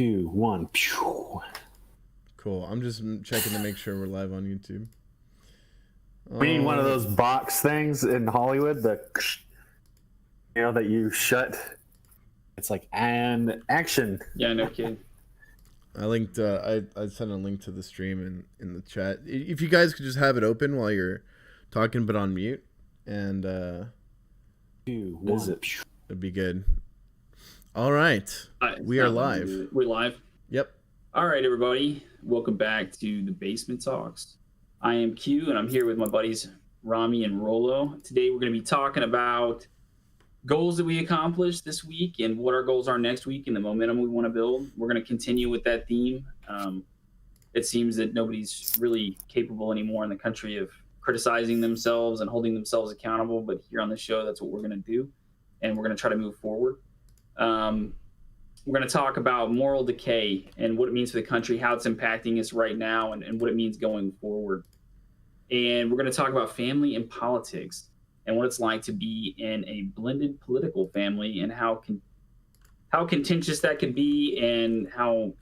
2, 1. Pew. Cool. I'm just checking to make sure we're live on YouTube. We need one of those box things in Hollywood, that you shut. It's like, and action. Yeah, no kidding. I linked. I sent a link to the stream in the chat. If you guys could just have it open while you're talking, but on mute, and 2, 1. It'd be good. All right, we are live. We're live. Yep. All right, everybody. Welcome back to the Basement Talks. I am Q, and I'm here with my buddies Rami and Rolo. Today, we're going to be talking about goals that we accomplished this week and what our goals are next week and the momentum we want to build. We're going to continue with that theme. It seems that nobody's really capable anymore in the country of criticizing themselves and holding themselves accountable, but here on the show, that's what we're going to do, and we're going to try to move forward. We're going to talk about moral decay and what it means for the country, how it's impacting us right now, and what it means going forward. And we're going to talk about family and politics and what it's like to be in a blended political family and how contentious that could be and how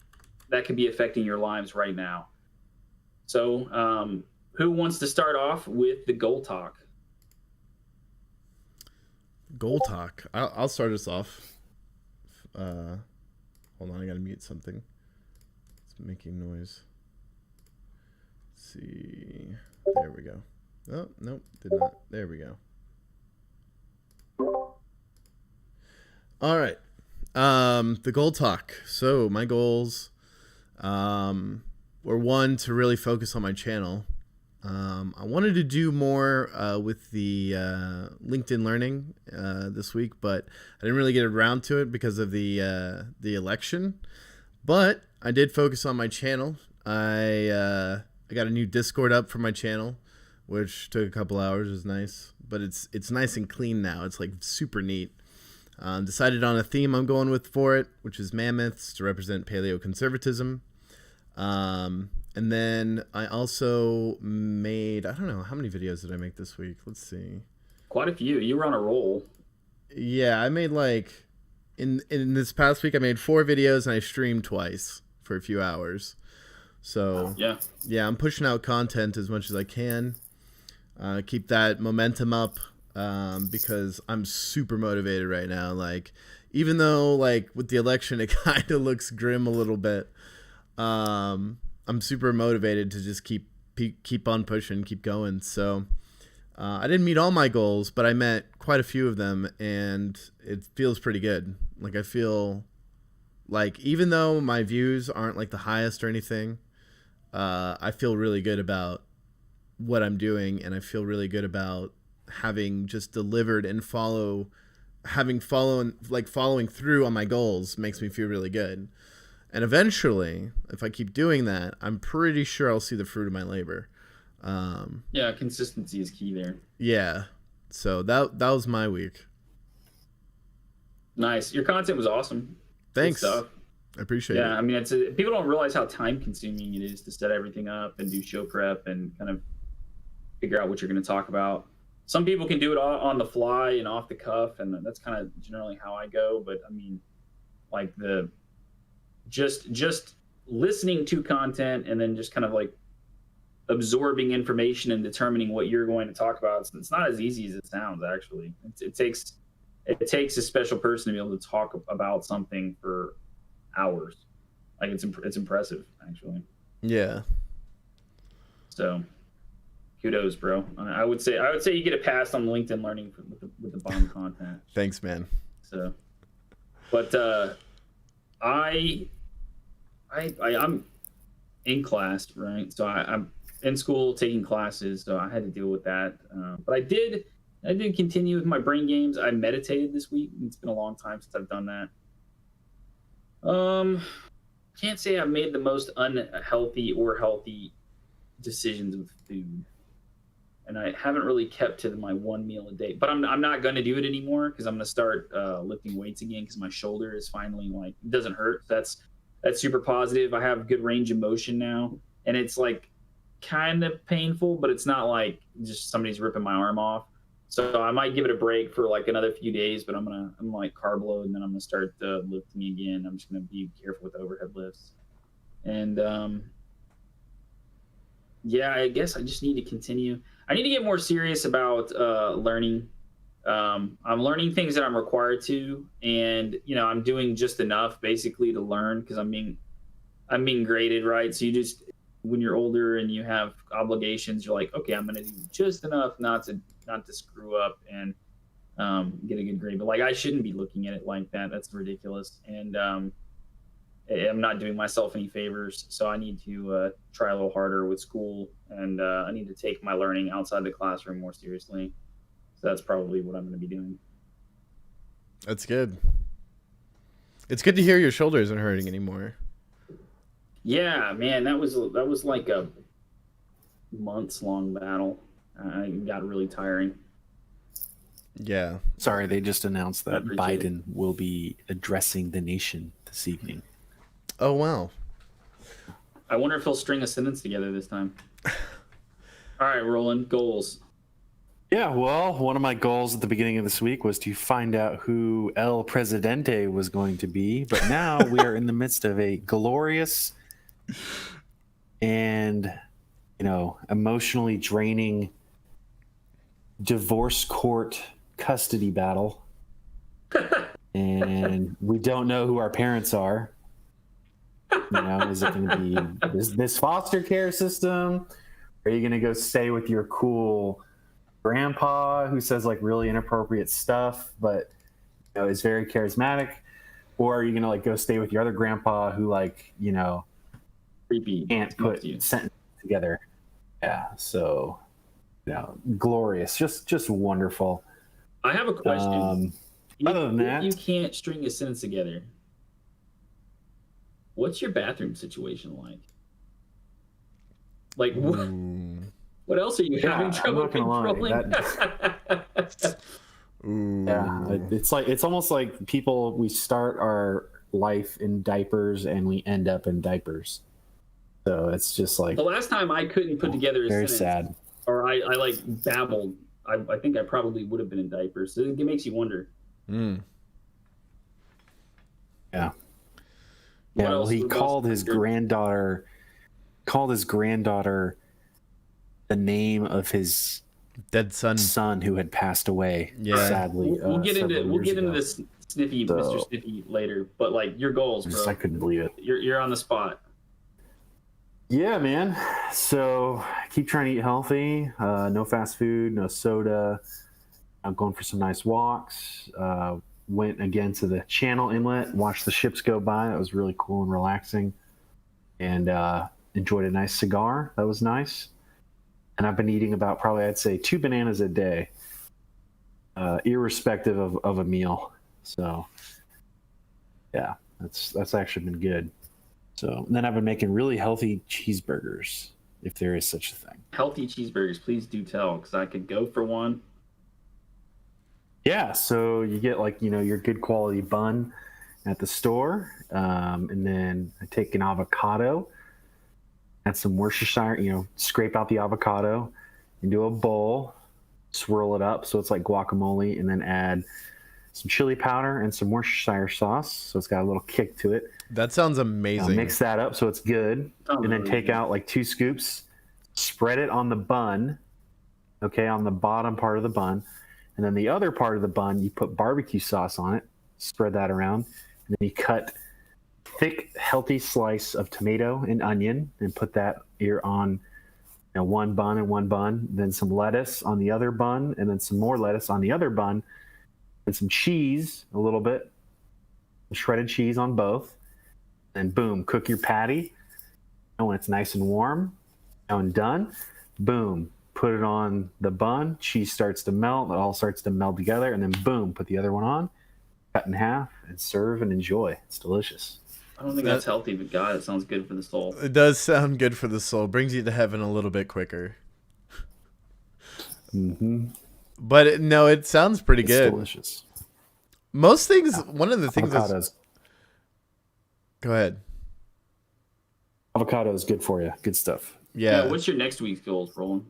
that could be affecting your lives right now. So who wants to start off with the goal talk? Goal talk. I'll start us off. Hold on, I gotta mute something. It's making noise. Let's see. There we go. Oh, nope, did not. There we go. All right. The goal talk. So my goals were one, to really focus on my channel. I wanted to do more with the LinkedIn Learning this week, but I didn't really get around to it because of the election. But I did focus on my channel. I got a new Discord up for my channel, which took a couple hours. It was nice, but it's nice and clean now. It's like super neat. Decided on a theme I'm going with for it, which is mammoths to represent paleoconservatism. And then I also made, I don't know, how many videos did I make this week? Let's see. Quite a few. You were on a roll. Yeah, I made like, in this past week, I made 4 videos and I streamed twice for a few hours. So, yeah, I'm pushing out content as much as I can. Keep that momentum up because I'm super motivated right now. Like, even though, like, with the election, it kind of looks grim a little bit. I'm super motivated to just keep on pushing, keep going. So I didn't meet all my goals, but I met quite a few of them, and it feels pretty good. Like, I feel like even though my views aren't like the highest or anything, I feel really good about what I'm doing, and I feel really good about having just delivered and following through on my goals makes me feel really good. And eventually, if I keep doing that, I'm pretty sure I'll see the fruit of my labor. Yeah, consistency is key there. Yeah. So that was my week. Nice. Your content was awesome. Thanks. Good stuff. I appreciate it. Yeah, I mean, people don't realize how time-consuming it is to set everything up and do show prep and kind of figure out what you're going to talk about. Some people can do it all on the fly and off the cuff, and that's kind of generally how I go. But I mean, like just listening to content and then just kind of like absorbing information and determining what you're going to talk about. It's not as easy as it sounds, actually. It takes a special person to be able to talk about something for hours. Like it's impressive, actually. Yeah. So kudos, bro. I would say you get a pass on LinkedIn Learning with the bomb content. Thanks, man. So, but I'm in class, right? So I'm in school taking classes, so I had to deal with that. But I did continue with my brain games. I meditated this week. It's been a long time since I've done that. Can't say I've made the most unhealthy or healthy decisions with food, and I haven't really kept to my one meal a day. But I'm not going to do it anymore because I'm going to start lifting weights again because my shoulder is finally like, it doesn't hurt. That's super positive. I have good range of motion now, and it's like kind of painful, but it's not like just somebody's ripping my arm off. So I might give it a break for like another few days, but I'm like carb load, and then I'm gonna start lifting again. I'm just gonna be careful with overhead deadlifts. And yeah, I guess I just need to continue. I need to get more serious about learning. I'm learning things that I'm required to, and I'm doing just enough basically to learn because I'm being graded, right? So you just, when you're older and you have obligations, you're like, okay, I'm gonna do just enough not to screw up and get a good grade. But like, I shouldn't be looking at it like that. That's ridiculous. And I'm not doing myself any favors. So I need to try a little harder with school, and I need to take my learning outside the classroom more seriously. So that's probably what I'm going to be doing. That's good. It's good to hear your shoulder isn't hurting anymore. Yeah, man, that was like a months-long battle. It got really tiring. Yeah. Sorry, they just announced that Biden will be addressing the nation this evening. Oh, wow. I wonder if he'll string a sentence together this time. All right, Roland, goals. Yeah, well, one of my goals at the beginning of this week was to find out who El Presidente was going to be, but now we are in the midst of a glorious and, emotionally draining divorce court custody battle. And we don't know who our parents are. Is it going to be this foster care system? Are you going to go stay with your cool grandpa who says like really inappropriate stuff but is very charismatic, or are you gonna like go stay with your other grandpa who creepy can't put sentences together? Yeah, so glorious, just wonderful. I have a question. Other than that, you can't string a sentence together. What's your bathroom situation like? Like what else are you having trouble controlling? Yeah, it's almost like we start our life in diapers and we end up in diapers. So it's just like the last time I couldn't put together a sentence, sad. Or I like babbled. I think I probably would have been in diapers. So it makes you wonder. Yeah. Well, he called his granddaughter the name of his dead son who had passed away. Yeah, sadly. We'll get into this sniffy, Mr. Sniffy later. But like your goals, bro. I couldn't believe it. You're on the spot. Yeah, man. So keep trying to eat healthy. No fast food, no soda. I'm going for some nice walks. Went again to the Channel Inlet, watched the ships go by. That was really cool and relaxing. And enjoyed a nice cigar. That was nice. And I've been eating about probably, I'd say, 2 bananas a day, irrespective of a meal. So, yeah, that's actually been good. So, and then I've been making really healthy cheeseburgers, if there is such a thing. Healthy cheeseburgers, please do tell, because I could go for one. Yeah, so you get your good quality bun at the store, and then I take an avocado, add some Worcestershire, scrape out the avocado into a bowl, swirl it up so it's like guacamole, and then add some chili powder and some Worcestershire sauce, so it's got a little kick to it. That sounds amazing. Mix that up so it's good, and then take out like 2 scoops, spread it on the bun, on the bottom part of the bun. And then the other part of the bun, you put barbecue sauce on it, spread that around, and then you cut thick, healthy slice of tomato and onion and put that here on one bun and one bun, then some lettuce on the other bun, and then some more lettuce on the other bun, and some cheese, a little bit, shredded cheese on both. And boom, cook your patty. And when it's nice and warm and done, boom. Put it on the bun, cheese starts to melt, it all starts to meld together, and then boom, put the other one on, cut in half, and serve and enjoy. It's delicious. I don't think that's healthy, but God, it sounds good for the soul. It does sound good for the soul. Brings you to heaven a little bit quicker. But no, it sounds pretty good. Delicious. Most things, one of the things avocados. Go ahead. Avocado is good for you. Good stuff. Yeah. What's your next week's goals, Roland?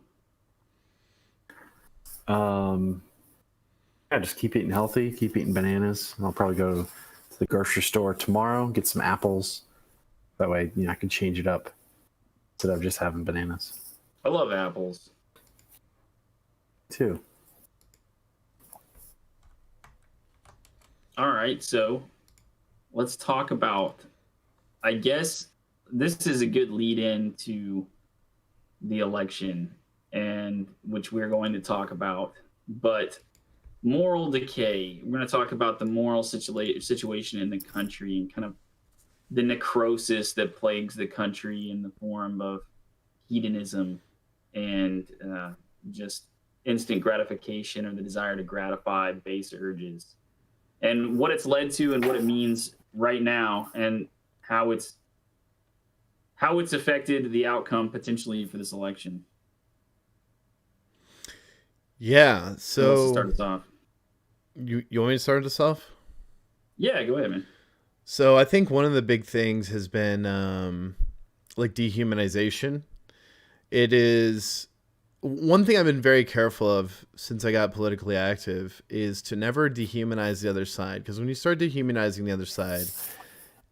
Just keep eating healthy, keep eating bananas. I'll probably go to the grocery store tomorrow, get some apples, That way, I can change it up instead of just having bananas. I love apples too. All right, so let's talk about, I guess this is a good lead in to the election, and which we're going to talk about, but moral decay. We're going to talk about the moral situation in the country and kind of the necrosis that plagues the country in the form of hedonism and just instant gratification or the desire to gratify base urges, and what it's led to and what it means right now, and how it's affected the outcome potentially for this election. Yeah, so let's start us off. You want me to start us off? Yeah, go ahead, man. So I think one of the big things has been like dehumanization. It is one thing I've been very careful of since I got politically active is to never dehumanize the other side, because when you start dehumanizing the other side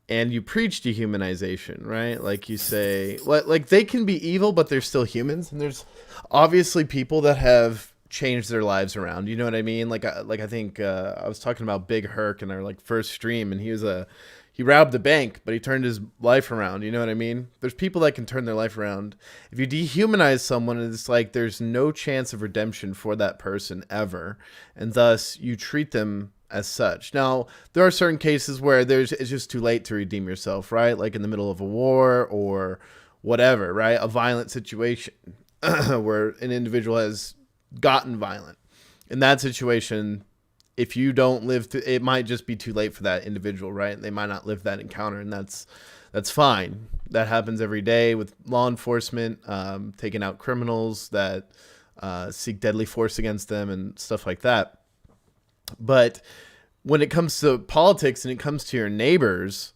and you preach dehumanization, right? Like you say, like they can be evil, but they're still humans, and there's obviously people that have changed their lives around. You know what I mean? Like I think I was talking about Big Herc in our like first stream, and he robbed the bank, but he turned his life around. You know what I mean? There's people that can turn their life around. If you dehumanize someone, it's like there's no chance of redemption for that person ever, and thus you treat them as such. Now, there are certain cases where it's just too late to redeem yourself, right? Like in the middle of a war or whatever, right? A violent situation where an individual has gotten violent. In that situation, if you don't live through, it might just be too late for that individual, right? They might not live that encounter, and that's fine. That happens every day with law enforcement, taking out criminals that seek deadly force against them and stuff like that. But when it comes to politics and it comes to your neighbors,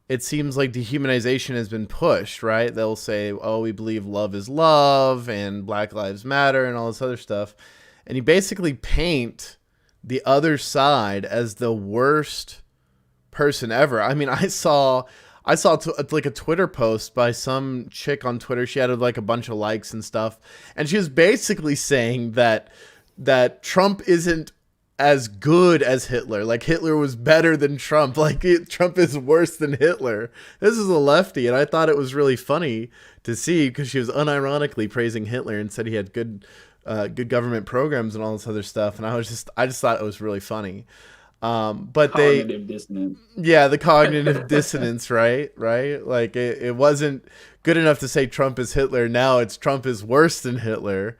it seems like dehumanization has been pushed, right? They'll say, oh, we believe love is love and Black Lives Matter and all this other stuff. And you basically paint the other side as the worst person ever. I mean, I saw like a Twitter post by some chick on Twitter. She had like a bunch of likes and stuff. And she was basically saying that Trump isn't as good as Hitler. Like Hitler was better than Trump. Like Trump is worse than Hitler. This is a lefty, and I thought it was really funny to see because she was unironically praising Hitler and said he had good government programs and all this other stuff. And I just thought it was really funny. But cognitive dissonance. Yeah, the cognitive dissonance, right? Like it wasn't good enough to say Trump is Hitler. Now it's Trump is worse than Hitler.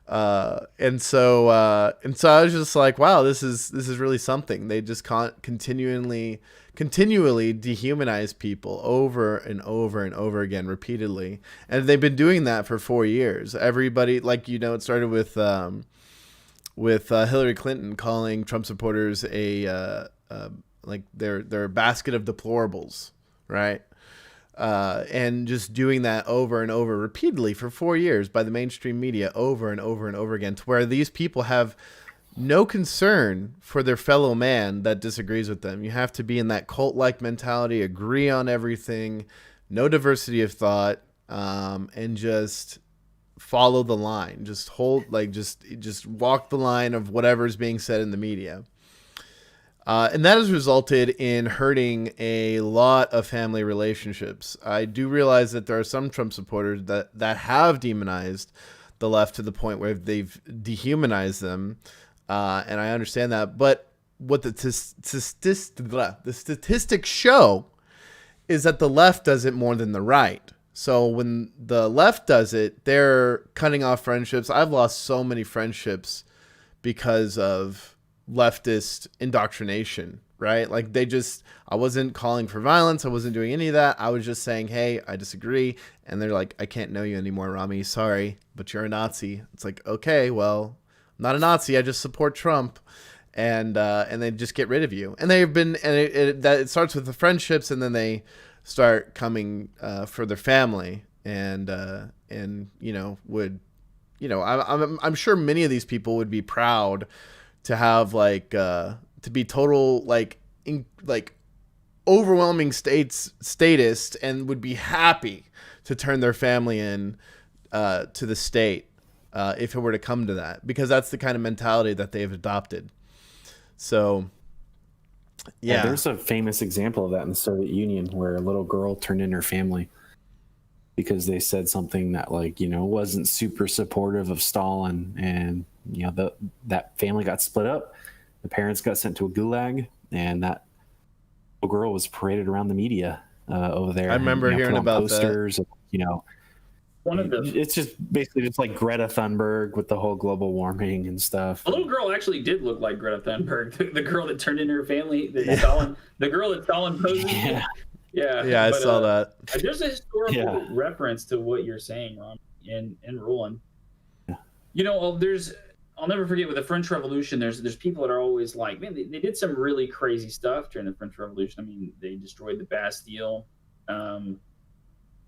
And so I was just like, wow, this is really something. They just continually dehumanize people over and over and over again, repeatedly. And they've been doing that for 4 years. Everybody, like, it started with Hillary Clinton calling Trump supporters like their basket of deplorables, right? And just doing that over and over repeatedly for 4 years by the mainstream media over and over and over again, to where these people have no concern for their fellow man that disagrees with them. You have to be in that cult-like mentality, agree on everything, no diversity of thought, and just follow the line. Just walk the line of whatever's being said in the media. And that has resulted in hurting a lot of family relationships. I do realize that there are some Trump supporters that have demonized the left to the point where they've dehumanized them. And I understand that. But what the statistics show is that the left does it more than the right. So when the left does it, they're cutting off friendships. I've lost so many friendships because of leftist indoctrination, right? Like I wasn't calling for violence. I wasn't doing any of that. I was just saying, hey, I disagree. And they're like, I can't know you anymore, Rami. Sorry, but you're a Nazi. It's like, okay, well, I'm not a Nazi. I just support Trump. And they just get rid of you. And they've been, and it starts with the friendships, and then they start coming for their family, and I'm sure many of these people would be proud to have to be total overwhelming statist and would be happy to turn their family in to the state if it were to come to that, because that's the kind of mentality that they've adopted. So, yeah. There's a famous example of that in the Soviet Union where a little girl turned in her family because they said something that, like, you know, wasn't super supportive of Stalin, and, you know, that family got split up. The parents got sent to a gulag, and that little girl was paraded around the media over there. I remember hearing about posters, that. You know, it's just basically just like Greta Thunberg with the whole global warming and stuff. A little girl actually did look like Greta Thunberg, the girl that turned into her family, the girl that Stalin posed. Yeah, I saw that. There's a historical reference to what you're saying, Ron, and Roland. Yeah. You know, I'll never forget with the French Revolution, there's people that are always like, man, they did some really crazy stuff during the French Revolution. I mean, they destroyed the Bastille.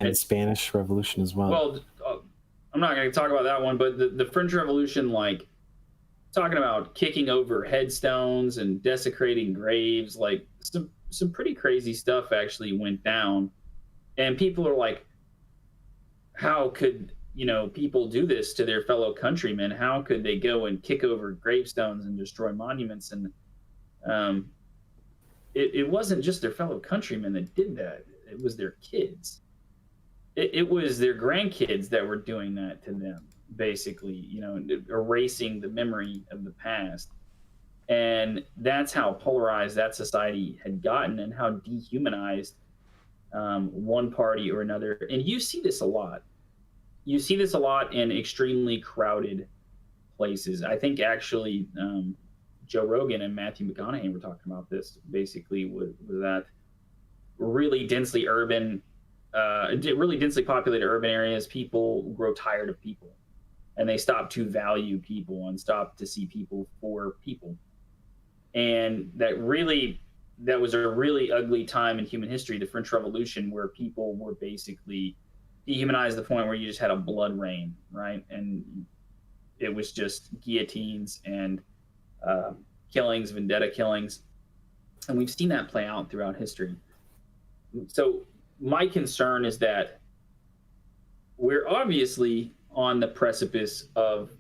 And the Spanish Revolution as well. Well, I'm not going to talk about that one, but the French Revolution, like, talking about kicking over headstones and desecrating graves, like, some pretty crazy stuff actually went down. And people are like, how could, you know, people do this to their fellow countrymen? How could they go and kick over gravestones and destroy monuments? And it wasn't just their fellow countrymen that did that. It was their kids. It was their grandkids that were doing that to them, basically, you know, erasing the memory of the past. And that's how polarized that society had gotten, and how dehumanized one party or another. And you see this a lot. You see this a lot in extremely crowded places. I think actually Joe Rogan and Matthew McConaughey were talking about this, basically, with that really densely urban, really densely populated urban areas, people grow tired of people, and they stop to value people and stop to see people for people. And that was a really ugly time in human history, the French Revolution, where people were basically dehumanized to the point where you just had a blood rain, right? And it was just guillotines and killings, vendetta killings. And we've seen that play out throughout history. So my concern is that we're obviously on the precipice of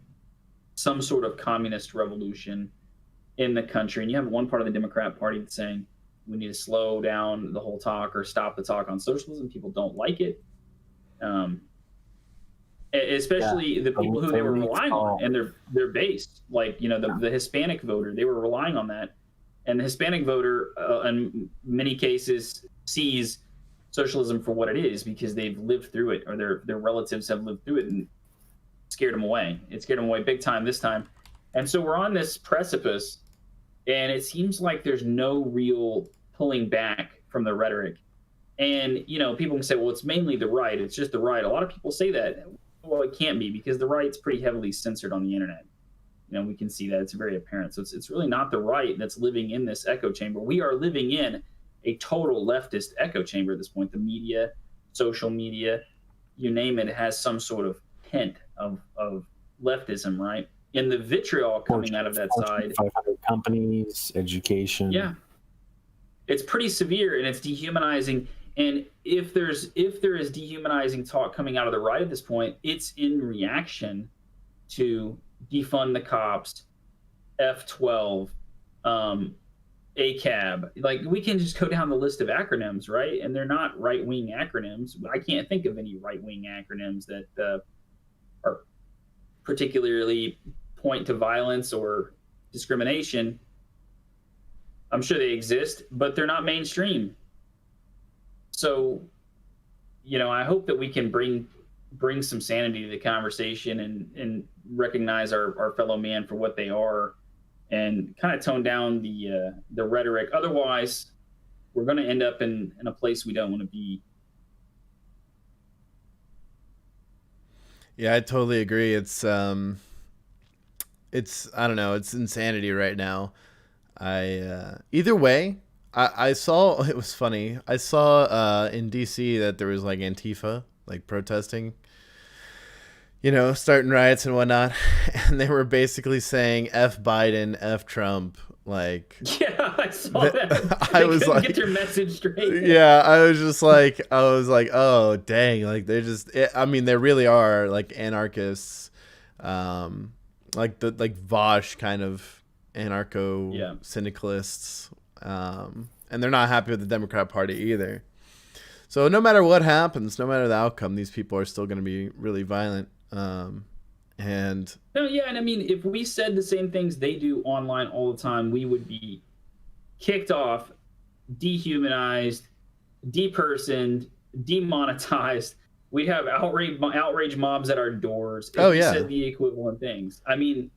some sort of communist revolution in the country. And you have one part of the Democrat Party that's saying we need to slow down the whole talk or stop the talk on socialism. People don't like it. Especially the people who they were relying on, and they're based, like, you know, the Hispanic voter, they were relying on that. And the Hispanic voter, in many cases, sees socialism for what it is because they've lived through it, or their relatives have lived through it, and scared them away. It scared them away big time this time. And so we're on this precipice, and it seems like there's no real pulling back from the rhetoric. And, you know, people can say, well, it's mainly the right. It's just the right. A lot of people say that. Well, it can't be, because the right's pretty heavily censored on the internet. You know, we can see that. It's very apparent. So it's really not the right that's living in this echo chamber. We are living in a total leftist echo chamber at this point. The media, social media, you name it, has some sort of hint of leftism, right? And the vitriol coming out of that side. 500 companies, education. Yeah. It's pretty severe, and it's dehumanizing. And if there is dehumanizing talk coming out of the right at this point, it's in reaction to defund the cops, F12, ACAB. Like, we can just go down the list of acronyms, right? And they're not right-wing acronyms. I can't think of any right-wing acronyms that are particularly point to violence or discrimination. I'm sure they exist, but they're not mainstream. So, you know, I hope that we can bring some sanity to the conversation and recognize our fellow man for what they are, and kind of tone down the rhetoric. Otherwise, we're going to end up in a place we don't want to be. Yeah, I totally agree. It's I don't know, it's insanity right now. Either way, I saw, it was funny. I saw in DC that there was like Antifa, like protesting, you know, starting riots and whatnot, and they were basically saying F Biden, F Trump, like, yeah, I saw that. I They was couldn't like, get their message straight. yeah, I was like, oh dang, like they're just. I mean, they really are like anarchists, like Vosh kind of anarcho syndicalists, and they're not happy with the Democrat Party either. So no matter what happens, no matter the outcome, these people are still going to be really violent. And no, yeah, and I mean, if we said the same things they do online all the time, we would be kicked off, dehumanized, depersoned, demonetized. We'd have outrage mobs at our doors if we said the equivalent things. I mean,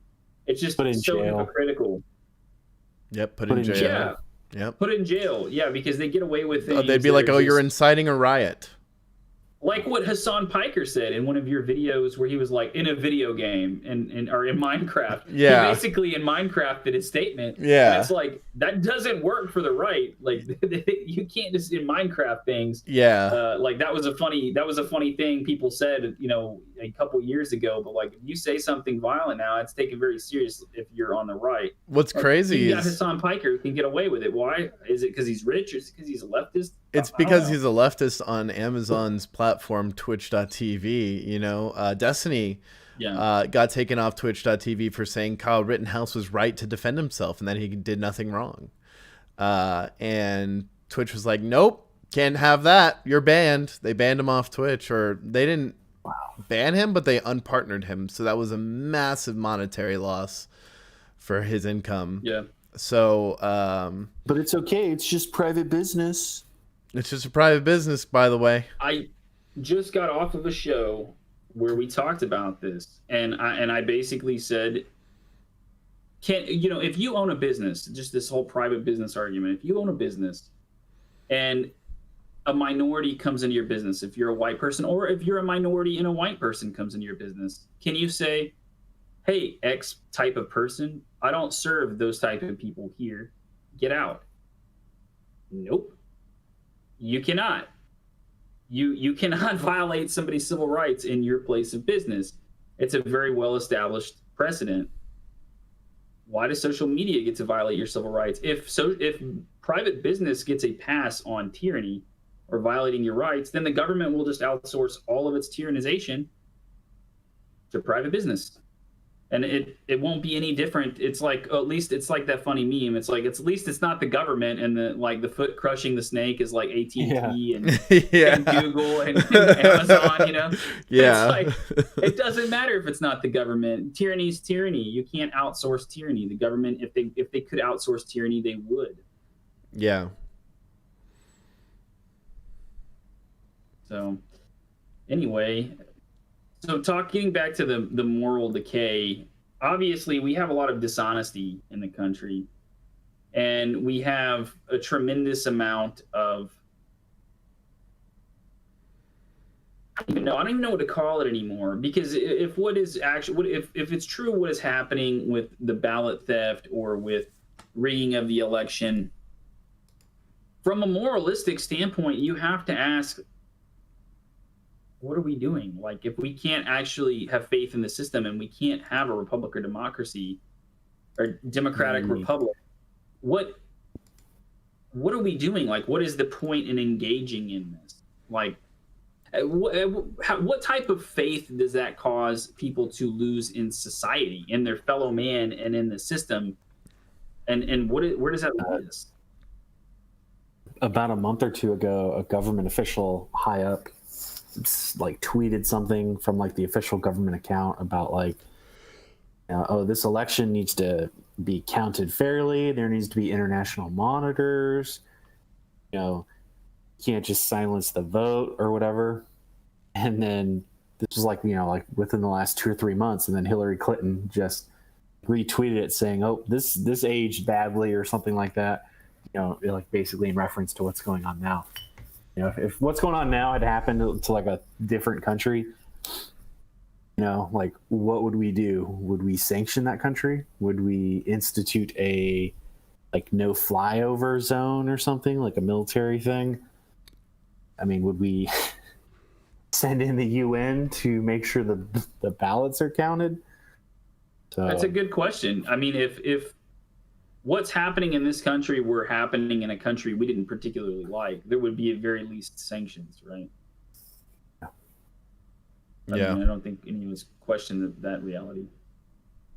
it's just so hypocritical. Yep, put in jail. Yeah. Yep. Put in jail. Yeah, because they get away with things. They'd be like, "Oh, you're inciting a riot." Like what Hassan Piker said in one of your videos where he was like in a video game or in Minecraft. Yeah. He basically in Minecraft did his statement. Yeah. And it's like, that doesn't work for the right. Like you can't just in Minecraft things. Yeah. Like that was a funny thing people said, a couple years ago. But like if you say something violent now, it's taken very serious if you're on the right. What's crazy you got Hassan Piker who can get away with it. Why? Is it because he's rich or is it because he's a leftist? It's because he's a leftist on Amazon's platform Twitch.tv. Destiny got taken off Twitch.tv for saying Kyle Rittenhouse was right to defend himself and that he did nothing wrong. And Twitch was like, nope, can't have that. You're banned. They banned him off Twitch, or they didn't ban him, but they unpartnered him. So that was a massive monetary loss for his income. Yeah. So, but it's okay. It's just private business. It's just a private business, by the way. I just got off of a show where we talked about this, and I basically said, if you own a business, just this whole private business argument, if you own a business and a minority comes into your business, if you're a white person, or if you're a minority and a white person comes into your business, can you say, hey, X type of person, I don't serve those type of people here, get out? Nope. You cannot. You cannot violate somebody's civil rights in your place of business. It's a very well-established precedent. Why does social media get to violate your civil rights? If private business gets a pass on tyranny or violating your rights, then the government will just outsource all of its tyrannization to private business. And it won't be any different. It's like, at least it's like that funny meme. It's like, at least it's not the government, and the foot crushing the snake is like AT&T and Google and Amazon, Yeah. It's like, it doesn't matter if it's not the government. Tyranny is tyranny. You can't outsource tyranny. The government, if they could outsource tyranny, they would. Yeah. So anyway, getting back to the moral decay, obviously we have a lot of dishonesty in the country, and we have a tremendous amount of, I don't even know what to call it anymore, because if it's true what is happening with the ballot theft or with rigging of the election, from a moralistic standpoint, you have to ask, what are we doing? Like, if we can't actually have faith in the system and we can't have a republic or democracy or democratic republic, what are we doing? Like, what is the point in engaging in this? Like, what type of faith does that cause people to lose in society, in their fellow man, and in the system? And where does that lead us? About a month or two ago, a government official high up like tweeted something from like the official government account about like, this election needs to be counted fairly. There needs to be international monitors. You can't just silence the vote or whatever. And then this was like, like within the last 2 or 3 months, and then Hillary Clinton just retweeted it saying, "Oh, this aged badly" or something like that. Like basically in reference to what's going on now. If what's going on now had happened to like a different country, like what would we do? Would we sanction that country? Would we institute a like no flyover zone or something, like a military thing? I mean, would we send in the UN to make sure the ballots are counted? So that's a good question. I mean, if what's happening in this country were happening in a country we didn't particularly like, there would be at very least sanctions, right? Yeah. I don't think any of us question that reality.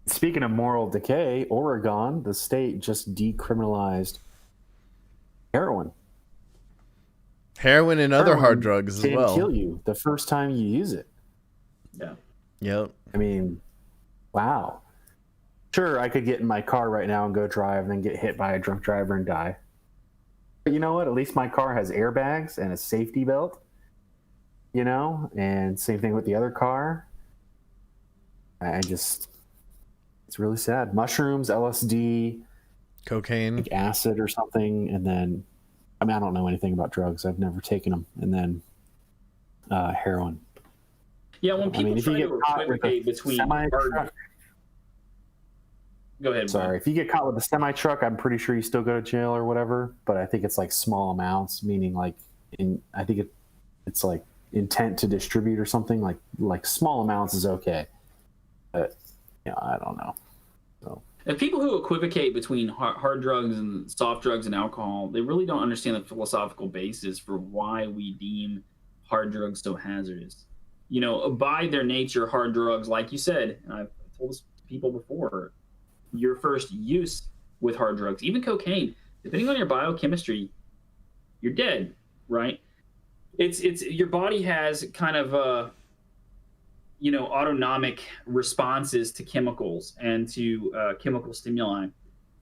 Speaking of moral decay, Oregon, the state, just decriminalized heroin. Heroin and other hard drugs as well. Can kill you the first time you use it. Yeah. Yep. I mean, wow. Sure, I could get in my car right now and go drive and then get hit by a drunk driver and die. But you know what? At least my car has airbags and a safety belt. You know, and same thing with the other car. It's really sad. Mushrooms, LSD, cocaine, like acid or something, and then, I mean, I don't know anything about drugs. I've never taken them, and then heroin. Yeah, when people try to equivocate between hard... Go ahead. Sorry, if you get caught with a semi truck, I'm pretty sure you still go to jail or whatever. But I think it's like small amounts, meaning like I think it's like intent to distribute or something. Like small amounts is okay. But yeah, I don't know. So. And people who equivocate between hard drugs and soft drugs and alcohol, they really don't understand the philosophical basis for why we deem hard drugs so hazardous. You know, by their nature, hard drugs, like you said, and I've told this to people before, your first use with hard drugs, even cocaine, depending on your biochemistry, you're dead, right? It's your body has kind of autonomic responses to chemicals and to chemical stimuli,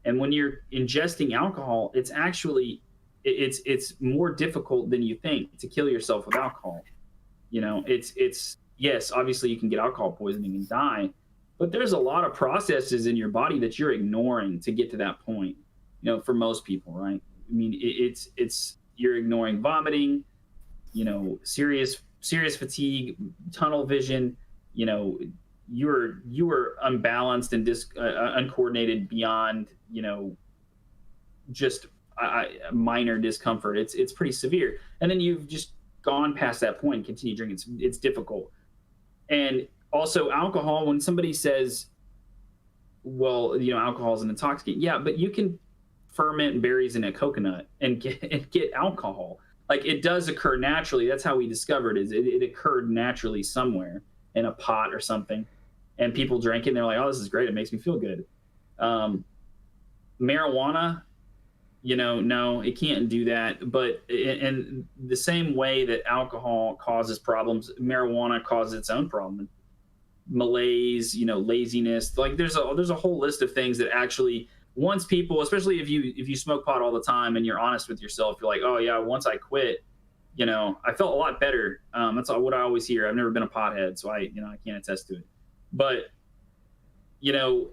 and when you're ingesting alcohol, it's actually it's more difficult than you think to kill yourself with alcohol. You know, it's yes, obviously you can get alcohol poisoning and die, but there's a lot of processes in your body that you're ignoring to get to that point. You know, for most people, right? I mean, it's you're ignoring vomiting, you know, serious fatigue, tunnel vision. You know, you were unbalanced and uncoordinated beyond, you know, just minor discomfort. It's pretty severe, and then you've just gone past that point and continue drinking. It's difficult. And also alcohol, when somebody says, well, you know, alcohol is an intoxicant, yeah, but you can ferment berries in a coconut and get alcohol. Like, it does occur naturally. That's how we discovered it occurred naturally somewhere in a pot or something, and people drank it and they're like, oh, this is great, it makes me feel good. Marijuana, you know, no, it can't do that. But in the same way that alcohol causes problems, marijuana causes its own problem. Malaise, you know, laziness. Like, there's a whole list of things that actually, once people, especially if you smoke pot all the time and you're honest with yourself, you're like, oh yeah, once I quit, you know, I felt a lot better. That's what I always hear. I've never been a pothead, so I can't attest to it. But, you know,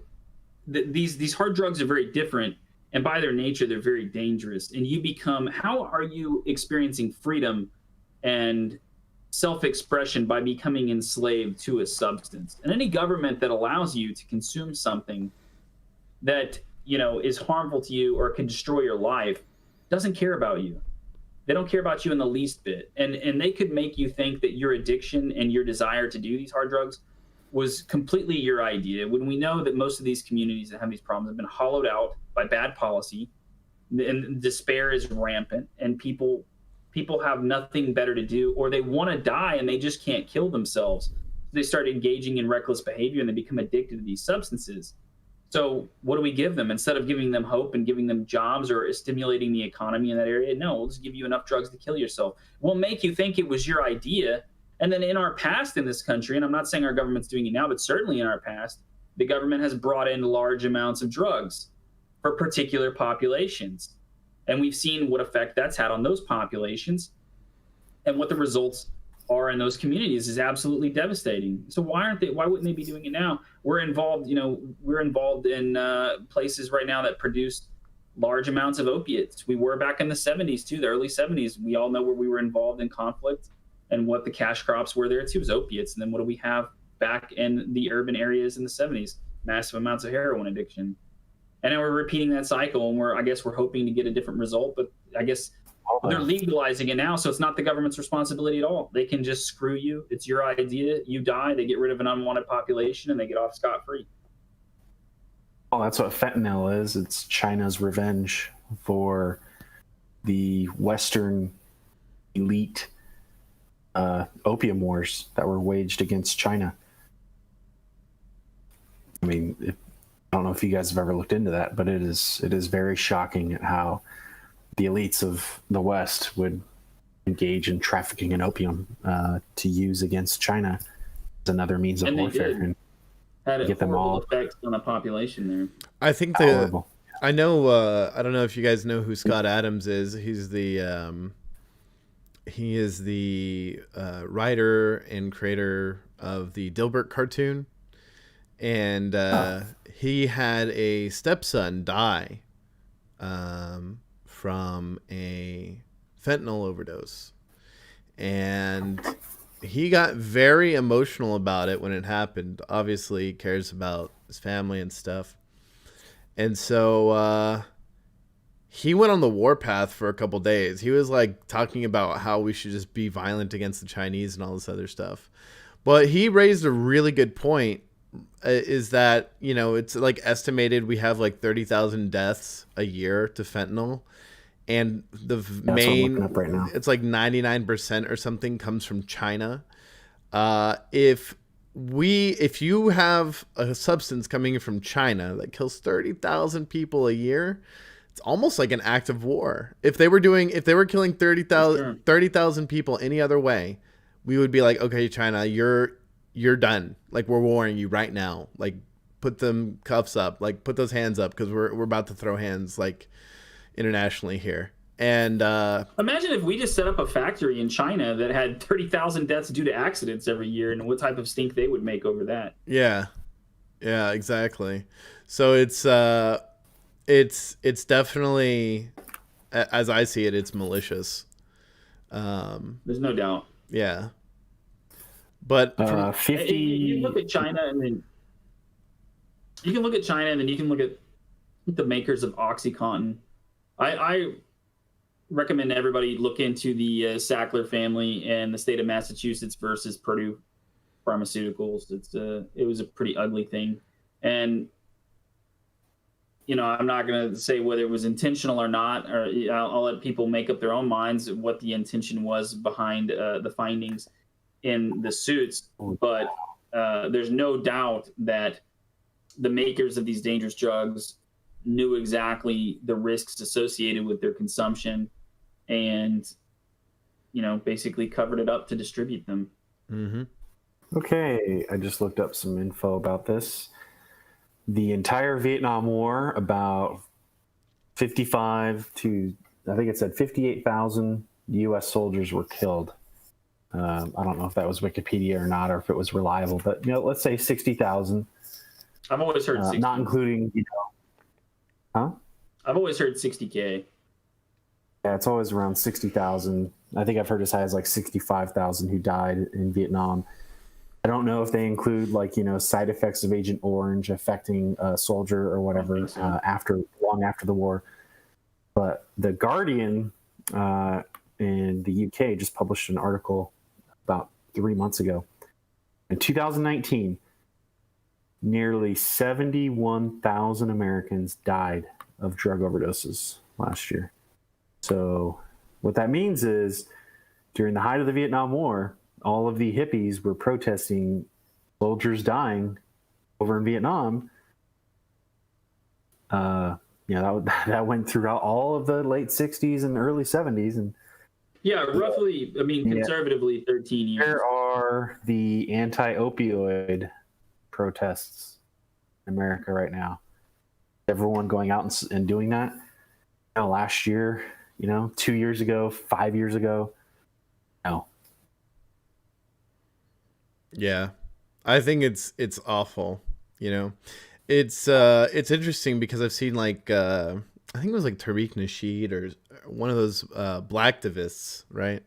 these hard drugs are very different. And by their nature, they're very dangerous. And you become, how are you experiencing freedom and self-expression? By becoming enslaved to a substance. And any government that allows you to consume something that, you know, is harmful to you or can destroy your life doesn't care about you. They don't care about you in the least bit. And they could make you think that your addiction and your desire to do these hard drugs was completely your idea, when we know that most of these communities that have these problems have been hollowed out by bad policy, and despair is rampant, and people have nothing better to do, or they want to die and they just can't kill themselves. They start engaging in reckless behavior and they become addicted to these substances. So what do we give them? Instead of giving them hope and giving them jobs or stimulating the economy in that area, no, we'll just give you enough drugs to kill yourself. We'll make you think it was your idea. And then in our past in this country, and I'm not saying our government's doing it now, but certainly in our past, the government has brought in large amounts of drugs for particular populations. And we've seen what effect that's had on those populations, and what the results are in those communities is absolutely devastating. So why wouldn't they be doing it now? We're involved in places right now that produce large amounts of opiates. We were back in the 70s too, the early 70s. We all know where we were involved in conflict and what the cash crops were there too, was opiates. And then what do we have back in the urban areas in the 70s? Massive amounts of heroin addiction. And now we're repeating that cycle, and we're hoping to get a different result, but I guess they're legalizing it now, so it's not the government's responsibility at all. They can just screw you. It's your idea. You die. They get rid of an unwanted population, and they get off scot-free. Oh, that's what fentanyl is. It's China's revenge for the Western elite opium wars that were waged against China. I mean, I don't know if you guys have ever looked into that, but it is very shocking at how the elites of the West would engage in trafficking in opium to use against China as another means of warfare. And had a horrible effect on the population there. I think horrible. I know. I don't know if you guys know who Scott Adams is. He's the he is the writer and creator of the Dilbert cartoon, and he had a stepson die from a fentanyl overdose, and he got very emotional about it when it happened. Obviously, he cares about his family and stuff. And so he went on the warpath for a couple days. He was like talking about how we should just be violent against the Chinese and all this other stuff. But he raised a really good point, is that, you know, it's like estimated we have like 30,000 deaths a year to fentanyl. And the main, right now, it's like 99% or something comes from China. If you have a substance coming from China that kills 30,000 people a year, it's almost like an act of war. If they were killing 30,000 people any other way, we would be like, okay, China, you're done. Like, we're warning you right now. Like, put them cuffs up. Like, put those hands up, because we're about to throw hands, like, internationally here. And imagine if we just set up a factory in China that had 30,000 deaths due to accidents every year, and what type of stink they would make over that. Yeah, exactly. So it's definitely, as I see it, it's malicious. There's no doubt. Yeah, but 50. You look at China, and then you can look at the makers of OxyContin. I recommend everybody look into the Sackler family and the state of Massachusetts versus Purdue Pharmaceuticals. It was a pretty ugly thing, and you know, I'm not going to say whether it was intentional or not, or I'll let people make up their own minds what the intention was behind the findings in the suits. But there's no doubt that the makers of these dangerous drugs knew exactly the risks associated with their consumption, and, you know, basically covered it up to distribute them. Mm-hmm. Okay, I just looked up some info about this. The entire Vietnam War, about 55 to, I think it said 58,000 U.S. soldiers were killed. I don't know if that was Wikipedia or not, or if it was reliable, but, you know, let's say 60,000. I've always heard 60. Not including, you know, huh? I've always heard 60K. Yeah, it's always around 60,000. I think I've heard as high as like 65,000 who died in Vietnam. I don't know if they include, like, you know, side effects of Agent Orange affecting a soldier or whatever long after the war. But The Guardian in the UK just published an article about 3 months ago. In 2019, nearly 71,000 Americans died of drug overdoses last year. So what that means is, during the height of the Vietnam War, all of the hippies were protesting soldiers dying over in Vietnam. You know, that went throughout all of the late 60s and early 70s. And yeah, roughly, I mean, conservatively 13 years. There are the anti-opioid protests in America right now. Everyone going out and doing that. You know, last year, you know, 2 years ago, 5 years ago. No. Yeah, I think it's awful. You know, it's interesting because I've seen, like, I think it was like Tariq Nasheed or one of those blacktivists, right?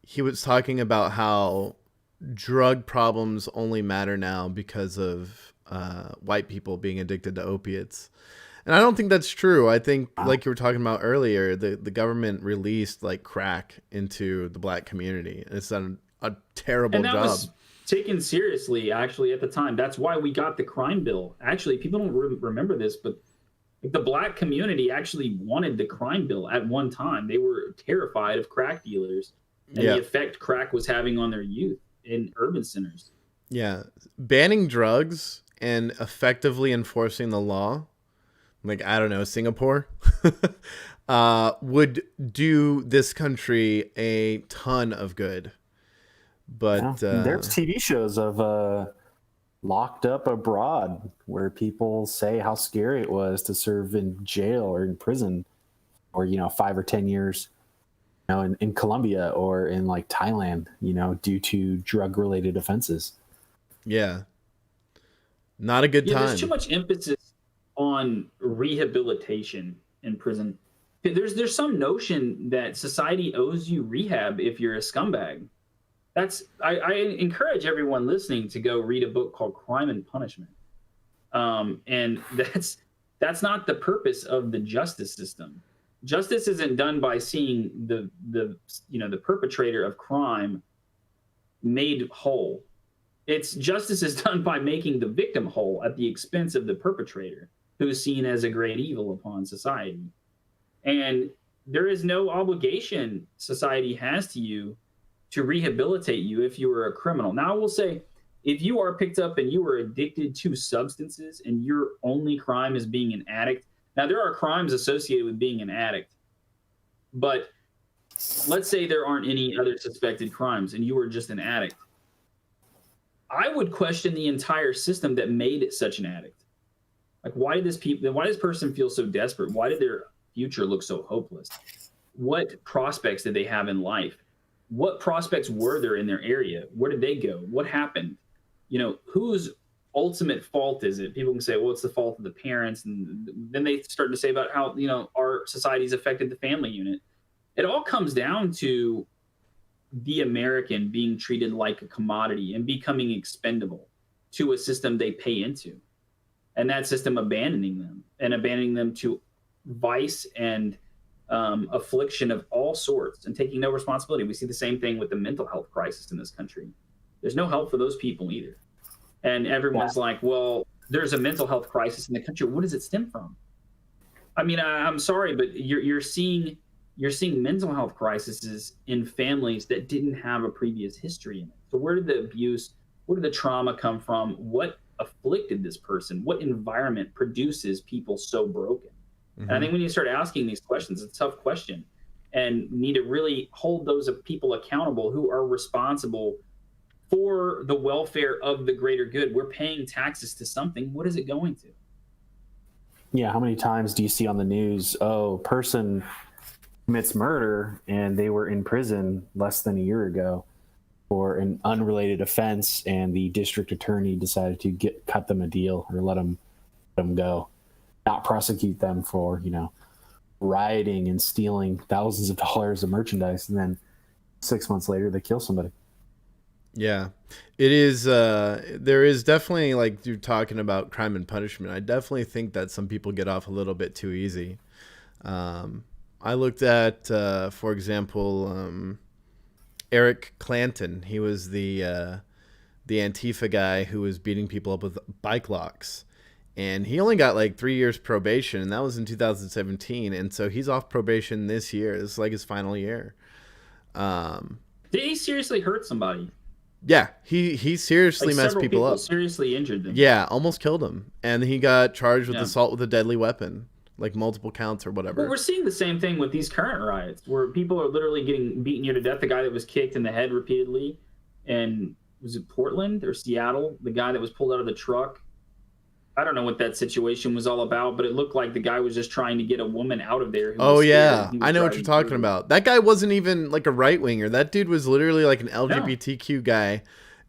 He was talking about how drug problems only matter now because of white people being addicted to opiates. And I don't think that's true. I think, like you were talking about earlier, the government released, like, crack into the black community. It's done a terrible and that job. was taken seriously, actually, at the time. That's why we got the crime bill. Actually, people don't remember this, but the black community actually wanted the crime bill at one time. They were terrified of crack dealers and the effect crack was having on their youth in urban centers. Yeah. Banning drugs and effectively enforcing the law, like, I don't know, Singapore, would do this country a ton of good. But there's TV shows of Locked Up Abroad where people say how scary it was to serve in jail or in prison or, 5 or 10 years, in Colombia or in like Thailand, due to drug related offenses. Yeah. Not a good time. There's too much emphasis on rehabilitation in prison. There's some notion that society owes you rehab if you're a scumbag. I encourage everyone listening to go read a book called Crime and Punishment. And that's not the purpose of the justice system. Justice isn't done by seeing the perpetrator of crime made whole. Justice is done by making the victim whole at the expense of the perpetrator, who is seen as a great evil upon society. And there is no obligation society has to you to rehabilitate you if you were a criminal. Now, I will say, if you are picked up and you were addicted to substances and your only crime is being an addict, now there are crimes associated with being an addict, but let's say there aren't any other suspected crimes and you were just an addict. I would question the entire system that made it such an addict. Like, why did this person feel so desperate? Why did their future look so hopeless? What prospects did they have in life? What prospects were there in their area? Where did they go? What happened? Whose ultimate fault is it? People can say, well, it's the fault of the parents. And then they start to say about how, our society's affected the family unit. It all comes down to the American being treated like a commodity and becoming expendable to a system they pay into. And that system abandoning them to vice and affliction of all sorts and taking no responsibility. We see the same thing with the mental health crisis in this country. There's no help for those people either. And everyone's like, well, there's a mental health crisis in the country. What does it stem from? I mean, I'm sorry, but you're seeing mental health crises in families that didn't have a previous history in it. So where did the abuse, where did the trauma come from? What afflicted this person? What environment produces people so broken? And I think when you start asking these questions, it's a tough question, and need to really hold those people accountable who are responsible for the welfare of the greater good. We're paying taxes to something. What is it going to? Yeah. How many times do you see on the news, person commits murder and they were in prison less than a year ago for an unrelated offense, and the district attorney decided to cut them a deal or let them go, not prosecute them for, rioting and stealing thousands of dollars of merchandise. And then 6 months later, they kill somebody. Yeah, it is. There is definitely, like you're talking about Crime and Punishment, I definitely think that some people get off a little bit too easy. I looked at, for example, Eric Clanton. He was the Antifa guy who was beating people up with bike locks. And he only got like 3 years probation, and that was in 2017. And so he's off probation this year. This is like his final year. Did he seriously hurt somebody? Yeah, he seriously messed people up. Seriously injured them. Yeah, almost killed him. And he got charged with assault with a deadly weapon, like multiple counts or whatever. But we're seeing the same thing with these current riots, where people are literally getting beaten near to death. The guy that was kicked in the head repeatedly, and was it Portland or Seattle? The guy that was pulled out of the truck. I don't know what that situation was all about, but it looked like the guy was just trying to get a woman out of there. Oh, yeah. I know what you're talking about. That guy wasn't even like a right-winger. That dude was literally like an LGBTQ guy,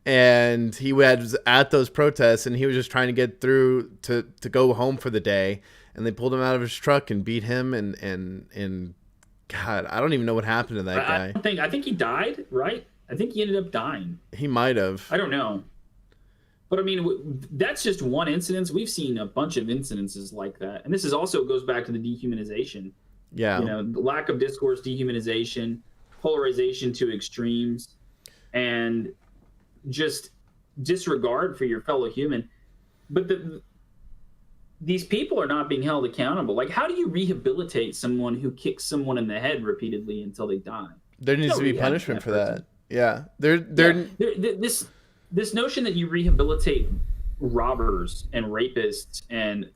and he was at those protests, and he was just trying to get through to go home for the day, and they pulled him out of his truck and beat him, and God, I don't even know what happened to that guy. I think he died, right? I think he ended up dying. He might have. I don't know. But I mean, that's just one incident. We've seen a bunch of incidences like that. And this is also goes back to the dehumanization. Yeah. The lack of discourse, dehumanization, polarization to extremes. and just disregard for your fellow human. But these people are not being held accountable. Like, how do you rehabilitate someone who kicks someone in the head repeatedly until they die? There needs to be punishment for that. Yeah, this notion that you rehabilitate robbers and rapists and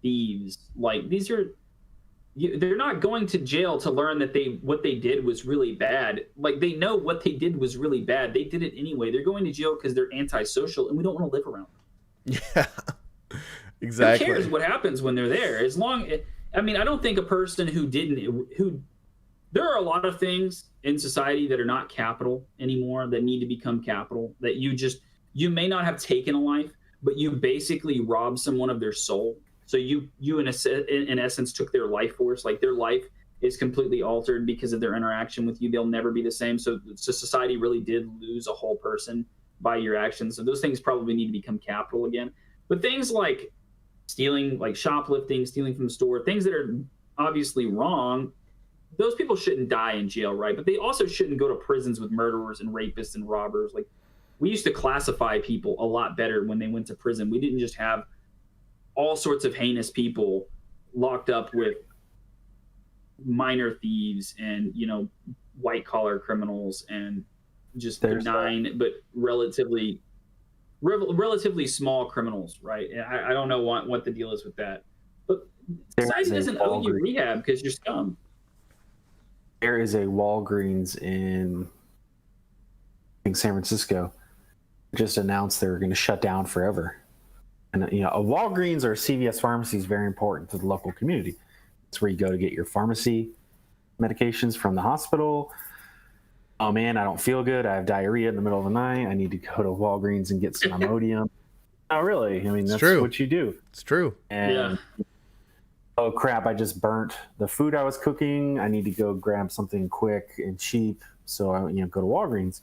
thieves, like, they're not going to jail to learn that what they did was really bad. Like, they know what they did was really bad. They did it anyway. They're going to jail because they're antisocial, and we don't want to live around them. Yeah, exactly. Who cares what happens when they're there? I don't think a person there are a lot of things in society that are not capital anymore that need to become capital, that you may not have taken a life, but you basically robbed someone of their soul. So you in essence took their life force. Like, their life is completely altered because of their interaction with you. They'll never be the same. So society really did lose a whole person by your actions. So those things probably need to become capital again. But things like stealing, like shoplifting, stealing from the store, things that are obviously wrong, those people shouldn't die in jail, right? But they also shouldn't go to prisons with murderers and rapists and robbers. Like, we used to classify people a lot better when they went to prison. We didn't just have all sorts of heinous people locked up with minor thieves and, white collar criminals and just benign but relatively small criminals, right? I don't know what the deal is with that. But society doesn't owe you rehab because you're scum. There is a Walgreens in San Francisco just announced they're going to shut down forever. And, a Walgreens or a CVS pharmacy is very important to the local community. It's where you go to get your pharmacy medications from the hospital. Oh, man, I don't feel good. I have diarrhea in the middle of the night. I need to go to Walgreens and get some Imodium. Oh, really? I mean, that's true. What you do. It's true. And, oh, crap, I just burnt the food I was cooking. I need to go grab something quick and cheap. So I go to Walgreens.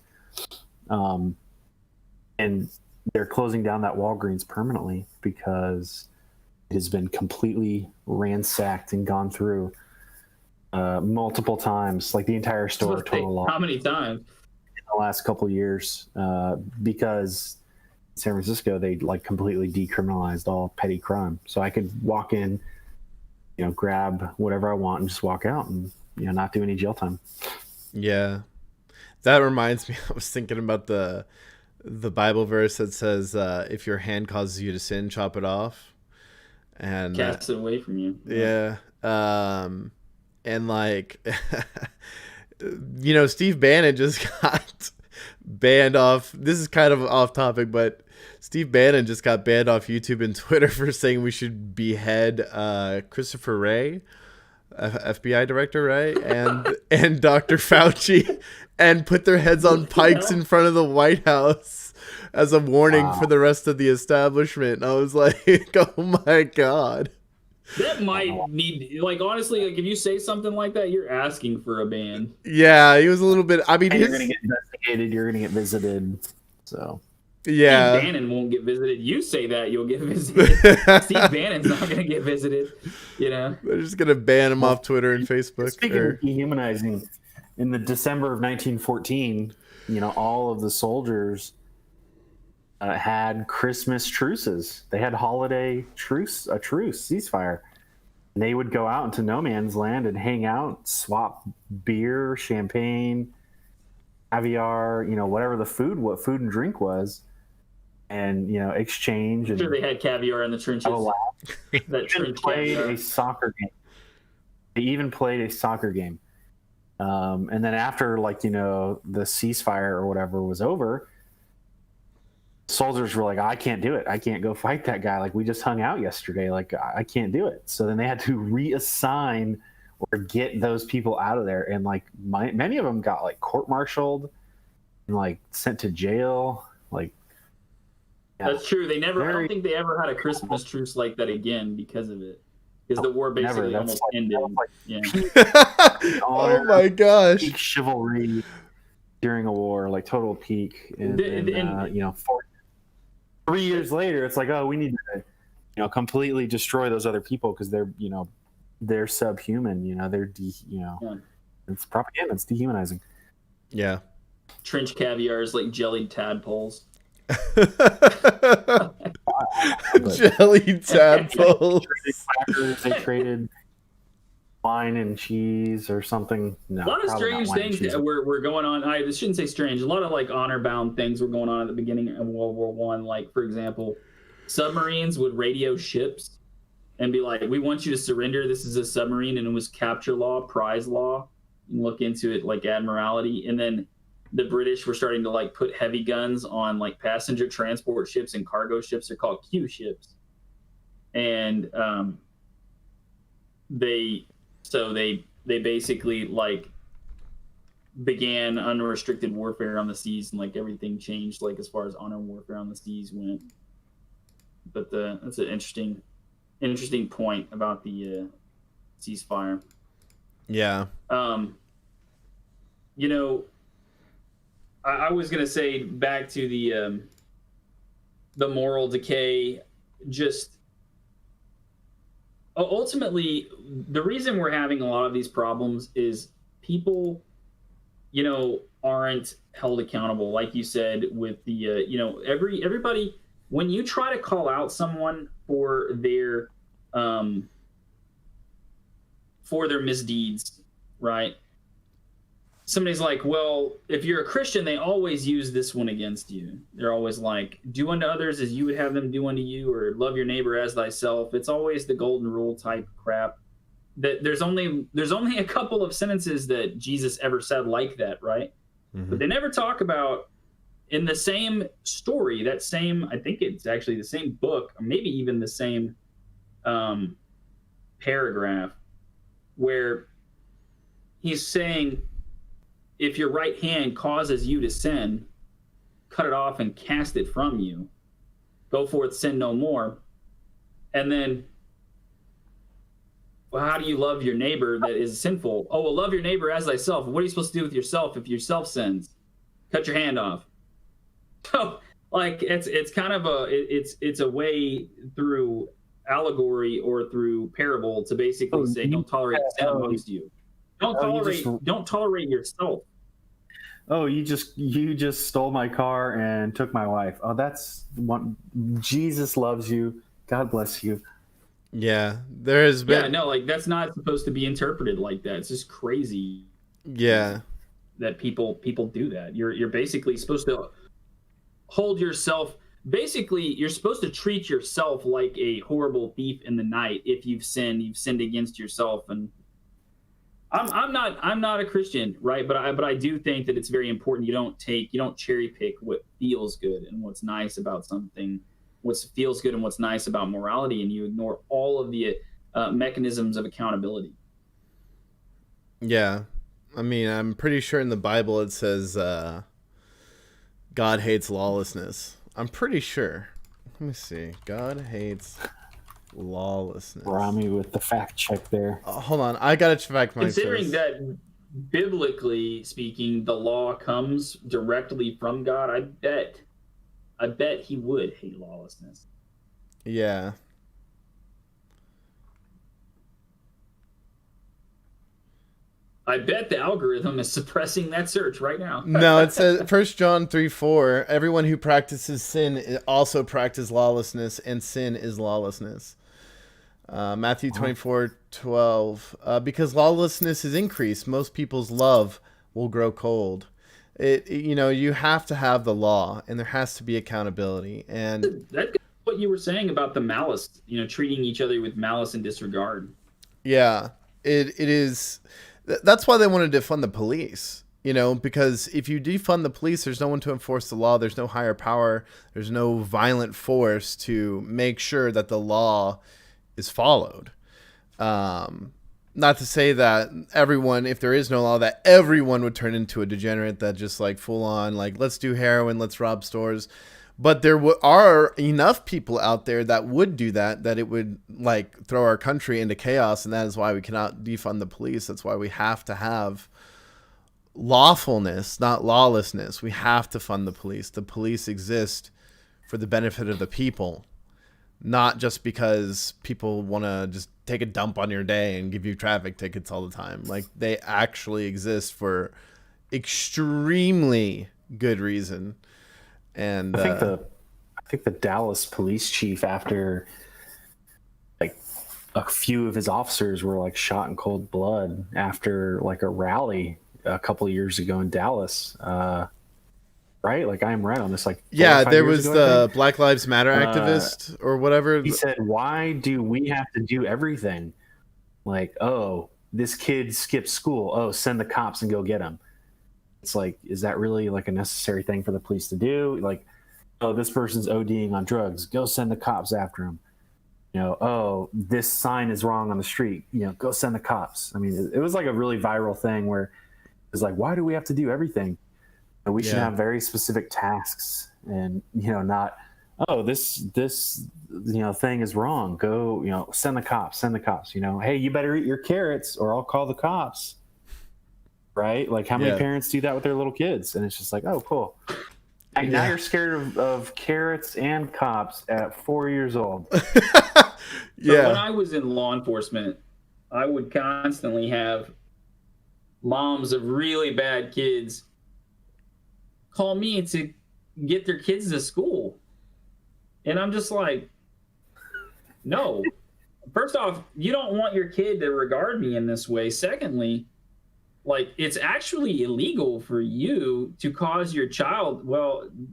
And they're closing down that Walgreens permanently because it has been completely ransacked and gone through multiple times, like the entire store total loss. How many times? In the last couple of years, because in San Francisco, they completely decriminalized all petty crime. So I could walk in, grab whatever I want and just walk out and, not do any jail time. Yeah. That reminds me, I was thinking about the Bible verse that says, if your hand causes you to sin, chop it off. And cast it away from you. Yeah. And Steve Bannon just got banned off. This is kind of off topic, but Steve Bannon just got banned off YouTube and Twitter for saying we should behead Christopher Wray, FBI director, right? And Dr. Fauci, and put their heads on pikes in front of the White House as a warning for the rest of the establishment. And I was like, oh my God. That might need, honestly, if you say something like that, you're asking for a ban. Yeah, he was a little bit, I mean, you're going to get investigated, you're going to get visited, so. Yeah. Steve Bannon won't get visited. You say that, you'll get visited. Steve Bannon's not going to get visited, They're just going to ban him off Twitter and Facebook. Speaking of dehumanizing, in the December of 1914, all of the soldiers had Christmas truces. They had holiday truce, ceasefire. And they would go out into no man's land and hang out, swap beer, champagne, caviar, whatever what food and drink was, and exchange. I'm sure they had caviar in the trenches. That trench played caviar. A soccer game. They even played a soccer game. And then after the ceasefire or whatever was over, soldiers were like, I can't do it. I can't go fight that guy. We just hung out yesterday. I can't do it. So then they had to reassign or get those people out of there. And many of them got court-martialed and sent to jail. Yeah. That's true. I don't think they ever had a Christmas truce like that again because of it. Because the war basically almost ended. Oh my gosh. Peak chivalry during a war, total peak. And 3 years later, it's we need to, completely destroy those other people because they're subhuman. They're it's propaganda. It's dehumanizing. Yeah. trench caviar is like jellied tadpoles. Jellied tadpoles. They traded wine and cheese or something. No, a lot of strange things that were going on. I shouldn't say strange. A lot of like honor bound things were going on at the beginning of World War One. Like, for example, submarines would radio ships and be like, "We want you to surrender. This is a submarine," and it was capture law, prize law. You can look into it, like admiralty. And then the British were starting to like put heavy guns on like passenger transport ships and cargo ships. They're called Q ships, and they basically like began unrestricted warfare on the seas, and like everything changed like as far as honor warfare on the seas went. But that's an interesting point about the ceasefire. Yeah. You know, I was gonna say back to the moral decay. Just ultimately, the reason we're having a lot of these problems is people, you know, aren't held accountable. Like you said, with the you know, everybody, when you try to call out someone for their misdeeds, right? Somebody's like, well, if you're a Christian, they always use this one against you. They're always like, do unto others as you would have them do unto you, or love your neighbor as thyself. It's always the golden rule type crap. That there's only a couple of sentences that Jesus ever said like that, right? Mm-hmm. But they never talk about, in the same story, that same, I think it's actually the same book, or maybe even the same paragraph, where he's saying, if your right hand causes you to sin, cut it off and cast it from you. Go forth, sin no more. And then, well, how do you love your neighbor that is sinful? Oh, well, love your neighbor as thyself. What are you supposed to do with yourself if yourself sins? Cut your hand off. So, like, it's kind of it's a way through allegory or through parable to basically say, don't tolerate sin amongst you. Don't tolerate yourself. Oh, you just stole my car and took my wife. Oh, that's one. Jesus loves you. God bless you. Yeah, there has been. Yeah, no, like that's not supposed to be interpreted like that. It's just crazy. Yeah, that people do that. You're basically supposed to hold yourself. Basically, you're supposed to treat yourself like a horrible thief in the night. If you've sinned against yourself. And I'm not a Christian, right? But I do think that it's very important. You don't cherry pick what feels good and what's nice about something, what feels good and what's nice about morality, and you ignore all of the mechanisms of accountability. Yeah, I mean, I'm pretty sure in the Bible it says God hates lawlessness. I'm pretty sure. Let me see. God hates lawlessness. Rami with the fact check there. Hold on, I gotta check my. Considering that, biblically speaking, the law comes directly from God, I bet he would hate lawlessness. Yeah. I bet the algorithm is suppressing that search right now. No, it says 1 John 3:4. Everyone who practices sin also practices lawlessness, and sin is lawlessness. Matthew 24:12. Because lawlessness is increased, most people's love will grow cold. You have to have the law, and there has to be accountability. And that's what you were saying about the malice. Treating each other with malice and disregard. Yeah, it is. That's why they want to defund the police. Because if you defund the police, there's no one to enforce the law. There's no higher power. There's no violent force to make sure that the law is followed. Not to say that everyone, if there is no law, that everyone would turn into a degenerate that just like full on, like, let's do heroin, let's rob stores. But there are enough people out there that would do that it would like throw our country into chaos. And that is why we cannot defund the police. That's why we have to have lawfulness, not lawlessness. We have to fund the police. The police exist for the benefit of the people, not just because people want to just take a dump on your day and give you traffic tickets all the time. Like, they actually exist for extremely good reason. And I think the Dallas police chief, after like a few of his officers were like shot in cold blood after like a rally a couple of years ago in Dallas. Right? Like I'm right on this. Like there was the Black Lives Matter activist or whatever. He said, "Why do we have to do everything? Like, oh, this kid skipped school. Oh, send the cops and go get him." It's like, is that really like a necessary thing for the police to do? Like, oh, this person's ODing on drugs. Go send the cops after him. You know, oh, this sign is wrong on the street. You know, go send the cops. I mean, it was like a really viral thing where it's like, why do we have to do everything? And we should have very specific tasks, and not, oh, this thing is wrong. Go, send the cops. Hey, you better eat your carrots or I'll call the cops. Right? Like, how many parents do that with their little kids? And it's just like, oh, cool. And now you're scared of carrots and cops at 4 years old. So when I was in law enforcement, I would constantly have moms of really bad kids call me to get their kids to school. And I'm just like, no. First off, you don't want your kid to regard me in this way. Secondly, like, it's actually illegal for you to cause your child,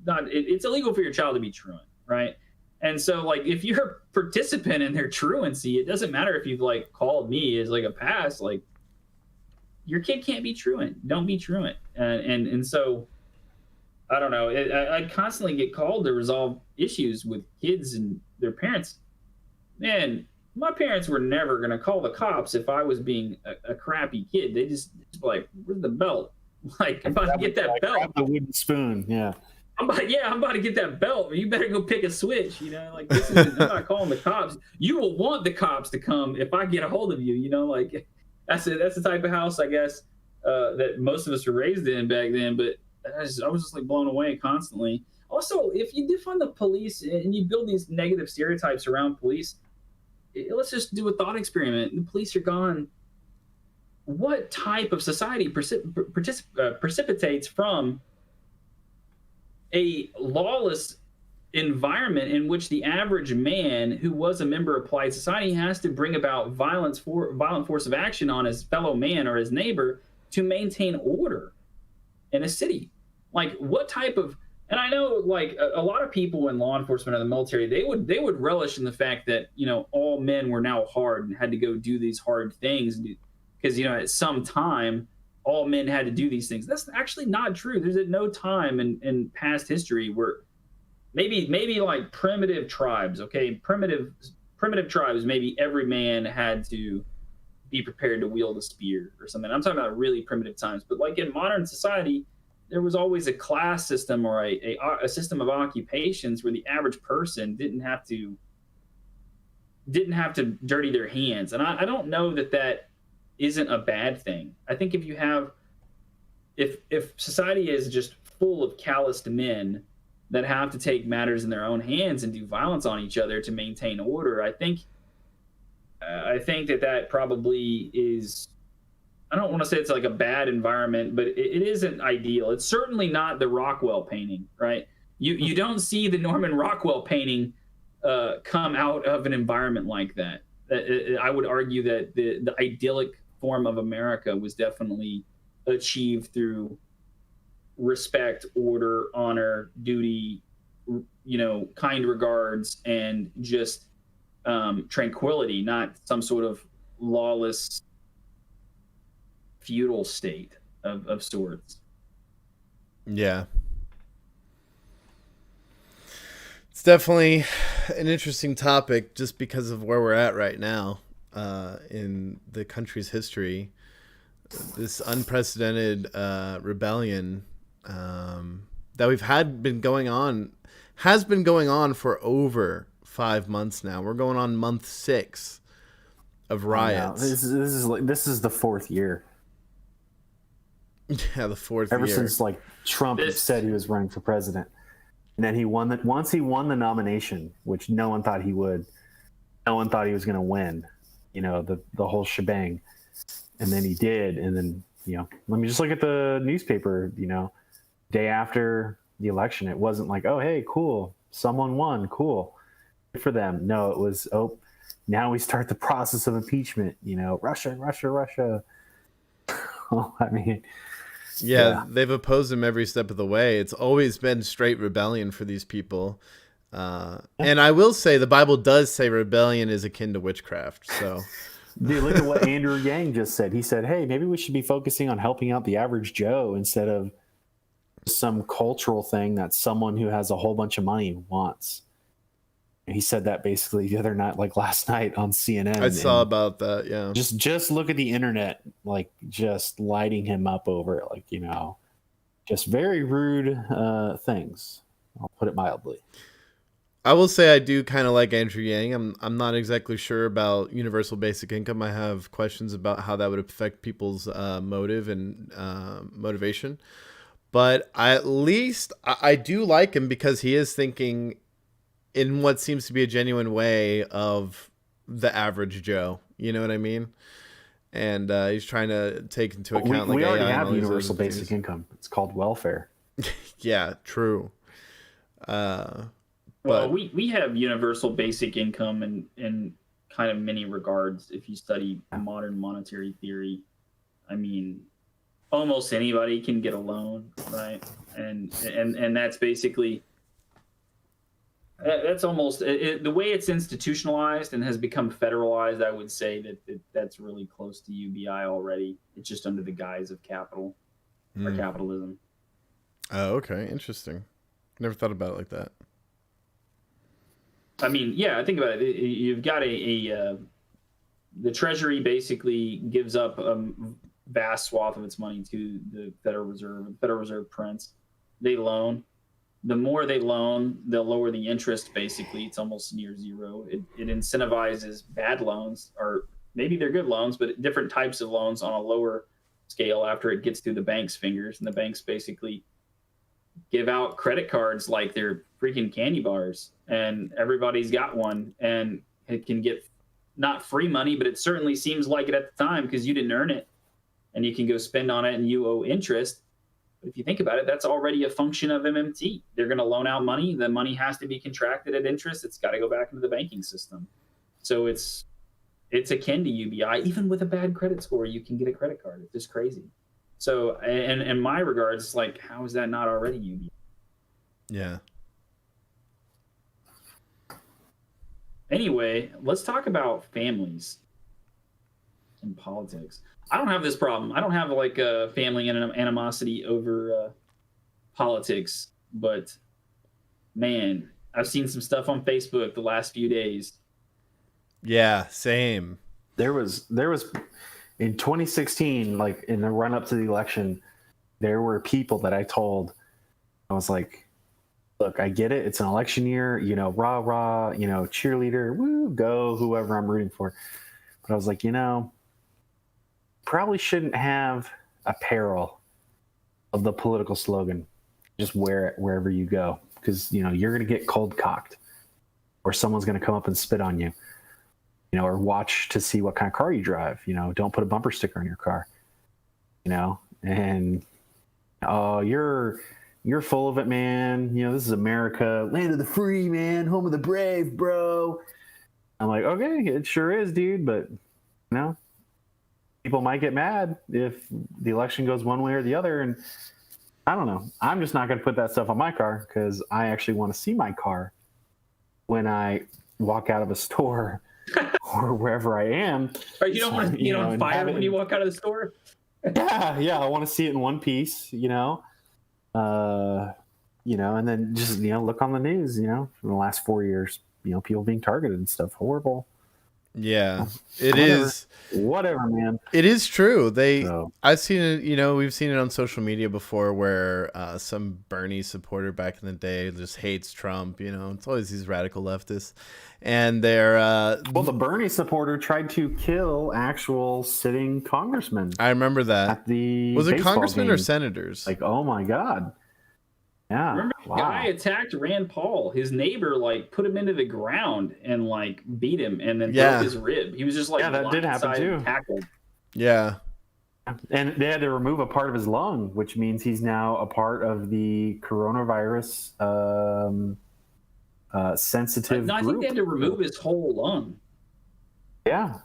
it's illegal for your child to be truant, right? And so, like, if you're a participant in their truancy, it doesn't matter if you've, like, called me as, like, a pass, like, your kid can't be truant. Don't be truant. And so, I don't know. I'd constantly get called to resolve issues with kids and their parents. Man, my parents were never going to call the cops if I was being a crappy kid. They just like, where's the belt? Like, I'm about to get that belt. Grab the wooden spoon. Yeah. I'm about to get that belt. You better go pick a switch. Like, I'm not calling the cops. You will want the cops to come if I get a hold of you. Like, that's the type of house, I guess, that most of us were raised in back then. But I was just like blown away constantly. Also, if you defund the police and you build these negative stereotypes around police, let's just do a thought experiment. The police are gone. What type of society precipitates from a lawless environment in which the average man who was a member of polite society has to bring about violent force of action on his fellow man or his neighbor to maintain order in a city? Like, what type of, and I know, like, a lot of people in law enforcement or the military, they would relish in the fact that, all men were now hard and had to go do these hard things because, at some time, all men had to do these things. That's actually not true. There's no time in past history where maybe like primitive tribes, okay? Primitive tribes, maybe every man had to be prepared to wield a spear or something. I'm talking about really primitive times. But like in modern society, there was always a class system or a system of occupations where the average person didn't have to dirty their hands. And I don't know that isn't a bad thing. I think if society is just full of calloused men that have to take matters in their own hands and do violence on each other to maintain order, I think that probably is, I don't want to say it's like a bad environment, but it isn't ideal. It's certainly not the Rockwell painting, right? You don't see the Norman Rockwell painting come out of an environment like that. I would argue that the idyllic form of America was definitely achieved through respect, order, honor, duty, kind regards, and just tranquility, not some sort of lawless feudal state of sorts. Yeah. It's definitely an interesting topic just because of where we're at right now in the country's history. This unprecedented rebellion that has been going on for over 5 months now. We're going on month 6 of riots. This is the 4th year. Yeah, the 4th ever year. since like Trump said he was running for president, and then he won that. Once he won the nomination, which no one thought he would, no one thought he was going to win. The whole shebang, and then he did, and then let me just look at the newspaper, day after the election. It wasn't like, oh, hey, cool, someone won, cool, good for them. No, it was, oh, now we start the process of impeachment, Russia. I mean, yeah, they've opposed him every step of the way. It's always been straight rebellion for these people. And I will say the Bible does say rebellion is akin to witchcraft. So, dude, look at what Andrew Yang just said. He said, hey, maybe we should be focusing on helping out the average Joe instead of some cultural thing that someone who has a whole bunch of money wants. He said that basically the other night, like last night on CNN. I saw about that. Yeah. Just look at the internet, like just lighting him up over it. Like, just very rude things. I'll put it mildly. I will say I do kind of like Andrew Yang. I'm not exactly sure about universal basic income. I have questions about how that would affect people's motive and motivation. But at least I do like him because he is thinking in what seems to be a genuine way of the average Joe. You know what I mean? And he's trying to take into account we like already AI have universal basic income. It's called welfare. Yeah, true. Well, we have universal basic income in kind of many regards. If you study modern monetary theory, I mean, almost anybody can get a loan, right? And that's basically that's almost the way it's institutionalized and has become federalized. I would say that's really close to UBI already. It's just under the guise of capital or capitalism. Oh, okay, interesting. Never thought about it like that. I mean, yeah, think about it. You've got the Treasury basically gives up a vast swath of its money to the Federal Reserve. The Federal Reserve prints. They loan. The more they loan, they'll lower the interest, basically. It's almost near zero. It incentivizes bad loans, or maybe they're good loans, but different types of loans on a lower scale after it gets through the bank's fingers. And the banks basically give out credit cards like they're freaking candy bars, and everybody's got one, and it can get not free money, but it certainly seems like it at the time because you didn't earn it, and you can go spend on it and you owe interest. But if you think about it, that's already a function of MMT. They're going to loan out money. The money has to be contracted at interest. It's got to go back into the banking system. So it's akin to UBI. Even with a bad credit score, you can get a credit card. It's just crazy. So, and in my regards, it's like, how is that not already UBI? Yeah. Anyway, let's talk about families and politics. I don't have this problem. I don't have like a family animosity over politics, but man, I've seen some stuff on Facebook the last few days. Yeah, same. There was in 2016, like in the run up to the election, there were people that I told, I was like, look, I get it. It's an election year, rah, rah, cheerleader, woo, go, whoever I'm rooting for. But I was like, probably shouldn't have apparel of the political slogan. Just wear it wherever you go, because you're going to get cold cocked, or someone's going to come up and spit on you, or watch to see what kind of car you drive. Don't put a bumper sticker on your car, and oh, you're full of it, man. This is America, land of the free, man, home of the brave, bro. I'm like, okay, it sure is, dude, but people might get mad if the election goes one way or the other. And I don't know. I'm just not going to put that stuff on my car because I actually want to see my car when I walk out of a store or wherever I am. Or you don't want to be on fire when you walk out of the store? Yeah. I want to see it in one piece, and then just, look on the news, in the last 4 years, people being targeted and stuff. Horrible. Yeah, it is. Whatever, man. It is true. I've seen it, we've seen it on social media before where some Bernie supporter back in the day just hates Trump. It's always these radical leftists. And they're... the Bernie supporter tried to kill actual sitting congressmen. I remember that. At the Was it congressmen game. or senators? Like, oh my God. Yeah. Remember the guy attacked Rand Paul. His neighbor put him into the ground and beat him and then broke his rib. He was just that did happen too. Tackled. Yeah. And they had to remove a part of his lung, which means he's now a part of the coronavirus sensitive No, I group. think they had to remove his whole lung. Yeah.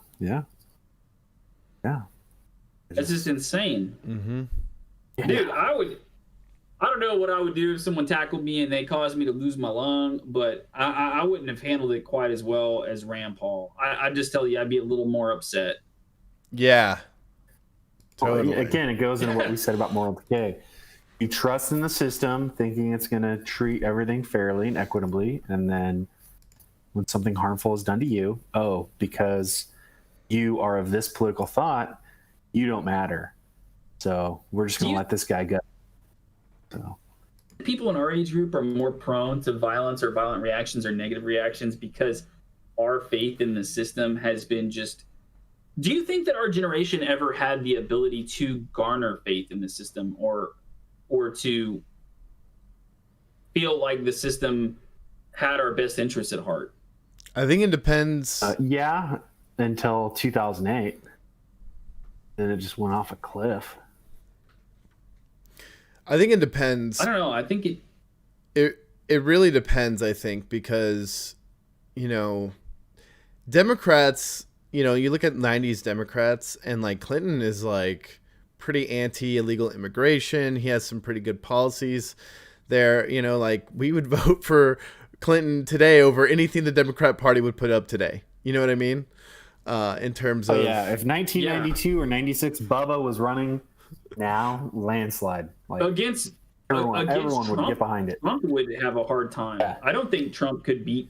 That's just insane. Mm-hmm. Dude, I don't know what I would do if someone tackled me and they caused me to lose my lung, but I wouldn't have handled it quite as well as Rand Paul. I just tell you, I'd be a little more upset. Yeah. Totally. Well, again, it goes into what we said about moral decay. You trust in the system, thinking it's going to treat everything fairly and equitably, and then when something harmful is done to you, because you are of this political thought, you don't matter. So we're just going to let this guy go. So people in our age group are more prone to violence or violent reactions or negative reactions because our faith in the system has been just. Do you think that our generation ever had the ability to garner faith in the system or to feel like the system had our best interests at heart? I think it depends. Yeah, until 2008. Then it just went off a cliff. I think it depends. I don't know. I think it really depends, I think, because, Democrats, you look at 90s Democrats and like Clinton is like pretty anti-illegal immigration. He has some pretty good policies there. Like we would vote for Clinton today over anything the Democrat Party would put up today. You know what I mean? In terms of... if 1992 or 96 Bubba was running now, landslide. Like against everyone Trump, would get behind it. Trump would have a hard time. Yeah. I don't think Trump could beat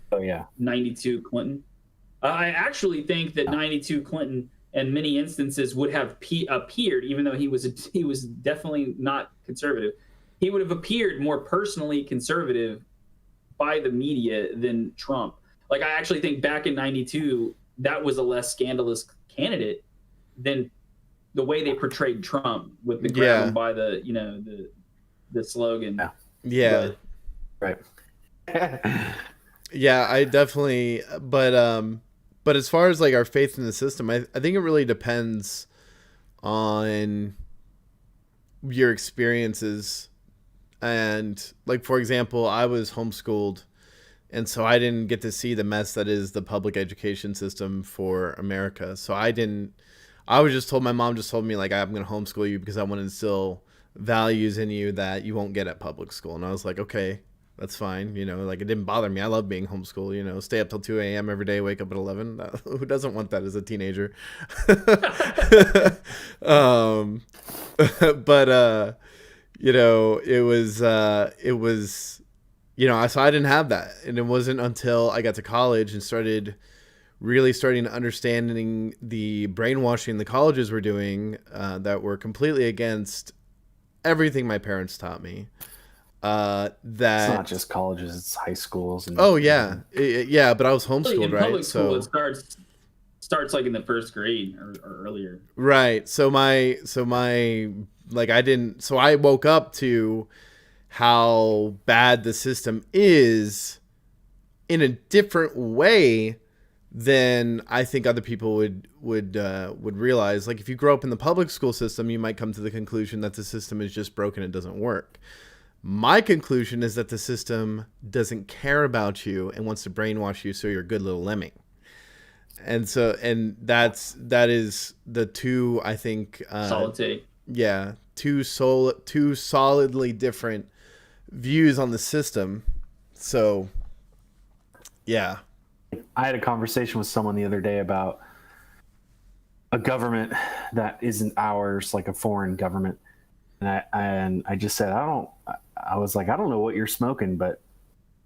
92 Clinton. I actually think that 92 Clinton in many instances would have appeared, even though he was definitely not conservative, he would have appeared more personally conservative by the media than Trump. Like, I actually think back in 92, that was a less scandalous candidate than the way they portrayed Trump with the grab him by the slogan. Yeah. Right. Yeah, I definitely, but as far as like our faith in the system, I think it really depends on your experiences. And like, for example, I was homeschooled, and so I didn't get to see the mess that is the public education system for America. So my mom just told me like, I'm going to homeschool you because I want to instill values in you that you won't get at public school. And I was like, okay, that's fine. Like it didn't bother me. I love being homeschooled, stay up till 2 a.m. every day, wake up at 11. Who doesn't want that as a teenager? But, it was, so I didn't have that. And it wasn't until I got to college and started understanding the brainwashing the colleges were doing that were completely against everything my parents taught me. That it's not just colleges, it's high schools. But I was homeschooled, in right? Public school, it starts like in the first grade or earlier. Right. I woke up to how bad the system is in a different way than I think other people would realize. Like if you grow up in the public school system, you might come to the conclusion that the system is just broken and doesn't work. My conclusion is that the system doesn't care about you and wants to brainwash you so you're a good little lemming. And that is the two, I think, solid take. Yeah, two solidly different views on the system. So, yeah. I had a conversation with someone the other day about a government that isn't ours, like a foreign government. And I just said, I was like, I don't know what you're smoking, but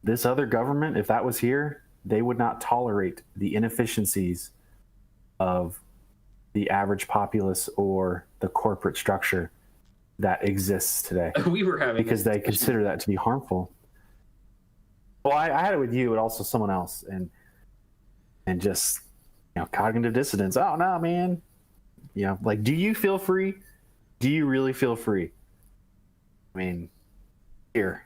this other government, if that was here, they would not tolerate the inefficiencies of the average populace or the corporate structure that exists today. We were having because they consider that to be harmful. Well, I had it with you, but also someone else, and just cognitive dissonance. Oh no, man. Like, do you feel free? Do you really feel free? I mean, here,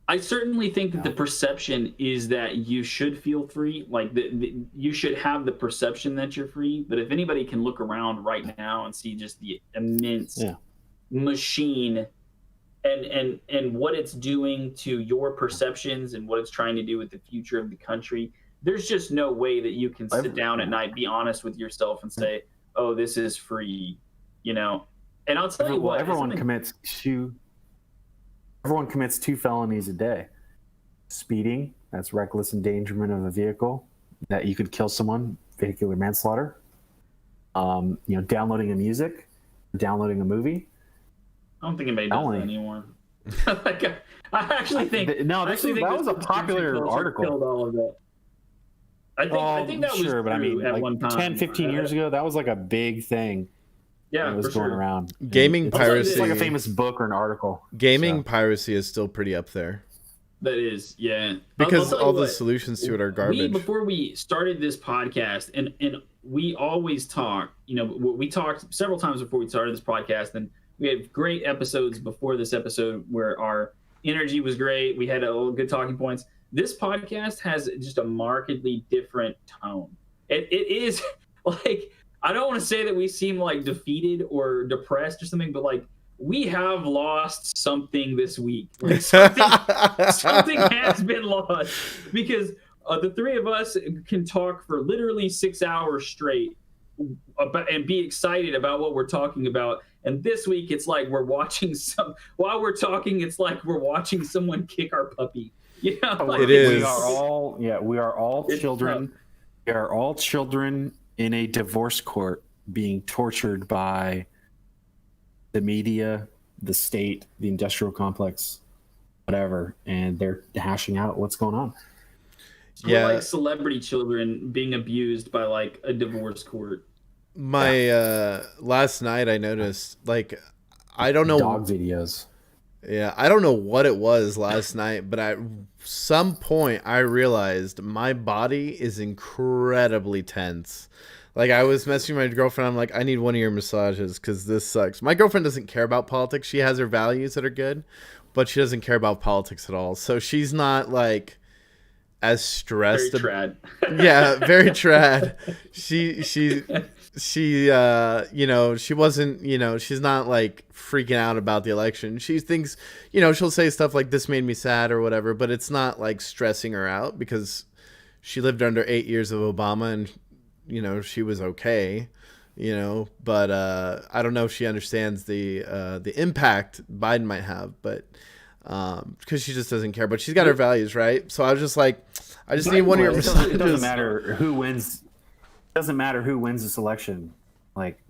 I certainly think that the perception is that you should feel free. Like you should have the perception that you're free. But if anybody can look around right now and see just the immense machine and what it's doing to your perceptions and what it's trying to do with the future of the country, there's just no way that you can sit down at night, be honest with yourself, and say, "Oh, this is free," you know. And I'll tell you what, everyone commits 2 felonies a day. Speeding, that's reckless endangerment of a vehicle, that you could kill someone, vehicular manslaughter. Downloading a music, downloading a movie. I don't think anybody does that anymore. Like, I actually think that was a popular article. Killed all of that. I think that was true, but I mean, at like one time, 10, 15 years ago, that was like a big thing. Yeah, it was going around. Gaming piracy. It's like a famous book or an article. Gaming piracy is still pretty up there. That is, yeah. Because all the solutions to it are garbage. Before we started this podcast, and we always talk, we talked several times before we started this podcast, and we had great episodes before this episode where our energy was great. We had good talking points. This podcast has just a markedly different tone. It is like, I don't want to say that we seem like defeated or depressed or something, but like we have lost something this week. Like something has been lost, because the three of us can talk for literally 6 hours straight and be excited about what we're talking about. And this week, it's like while we're talking, it's like we're watching someone kick our puppy. Like, it is. We are all children. We are all children in a divorce court being tortured by the media, the state, the industrial complex, whatever, and they're hashing out what's going on. We're like celebrity children being abused by like a divorce court. Last night I noticed, like, I don't know, dog videos. Yeah, I don't know what it was last night, but at some point I realized my body is incredibly tense. Like, I was messaging my girlfriend. I'm like, I need one of your massages because this sucks. My girlfriend doesn't care about politics. She has her values that are good, but she doesn't care about politics at all. So she's not like as stressed. Very trad. Yeah, very trad. She she wasn't, she's not like freaking out about the election. She thinks, she'll say stuff like, this made me sad or whatever, but it's not like stressing her out because she lived under 8 years of Obama and she was okay, but I don't know if she understands the impact Biden might have, but because she just doesn't care. But she's got her values, right? So I was just like, I just need one of your massages. It doesn't matter who wins. It doesn't matter who wins this election. Like,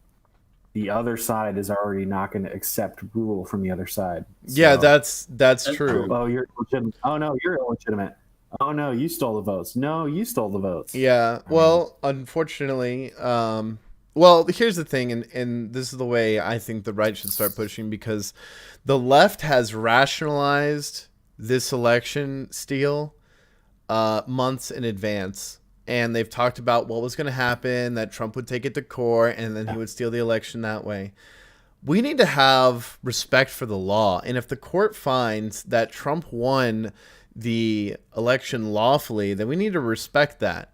the other side is already not going to accept rule from the other side. So, yeah, that's true. Oh, you're illegitimate. Oh no, you're illegitimate. Oh no, you stole the votes. No, you stole the votes. Yeah. Well, unfortunately, well, here's the thing, and this is the way I think the right should start pushing, because the left has rationalized this election steal months in advance. And they've talked about what was going to happen, that Trump would take it to court, and then he would steal the election that way. We need to have respect for the law. And if the court finds that Trump won the election lawfully, then we need to respect that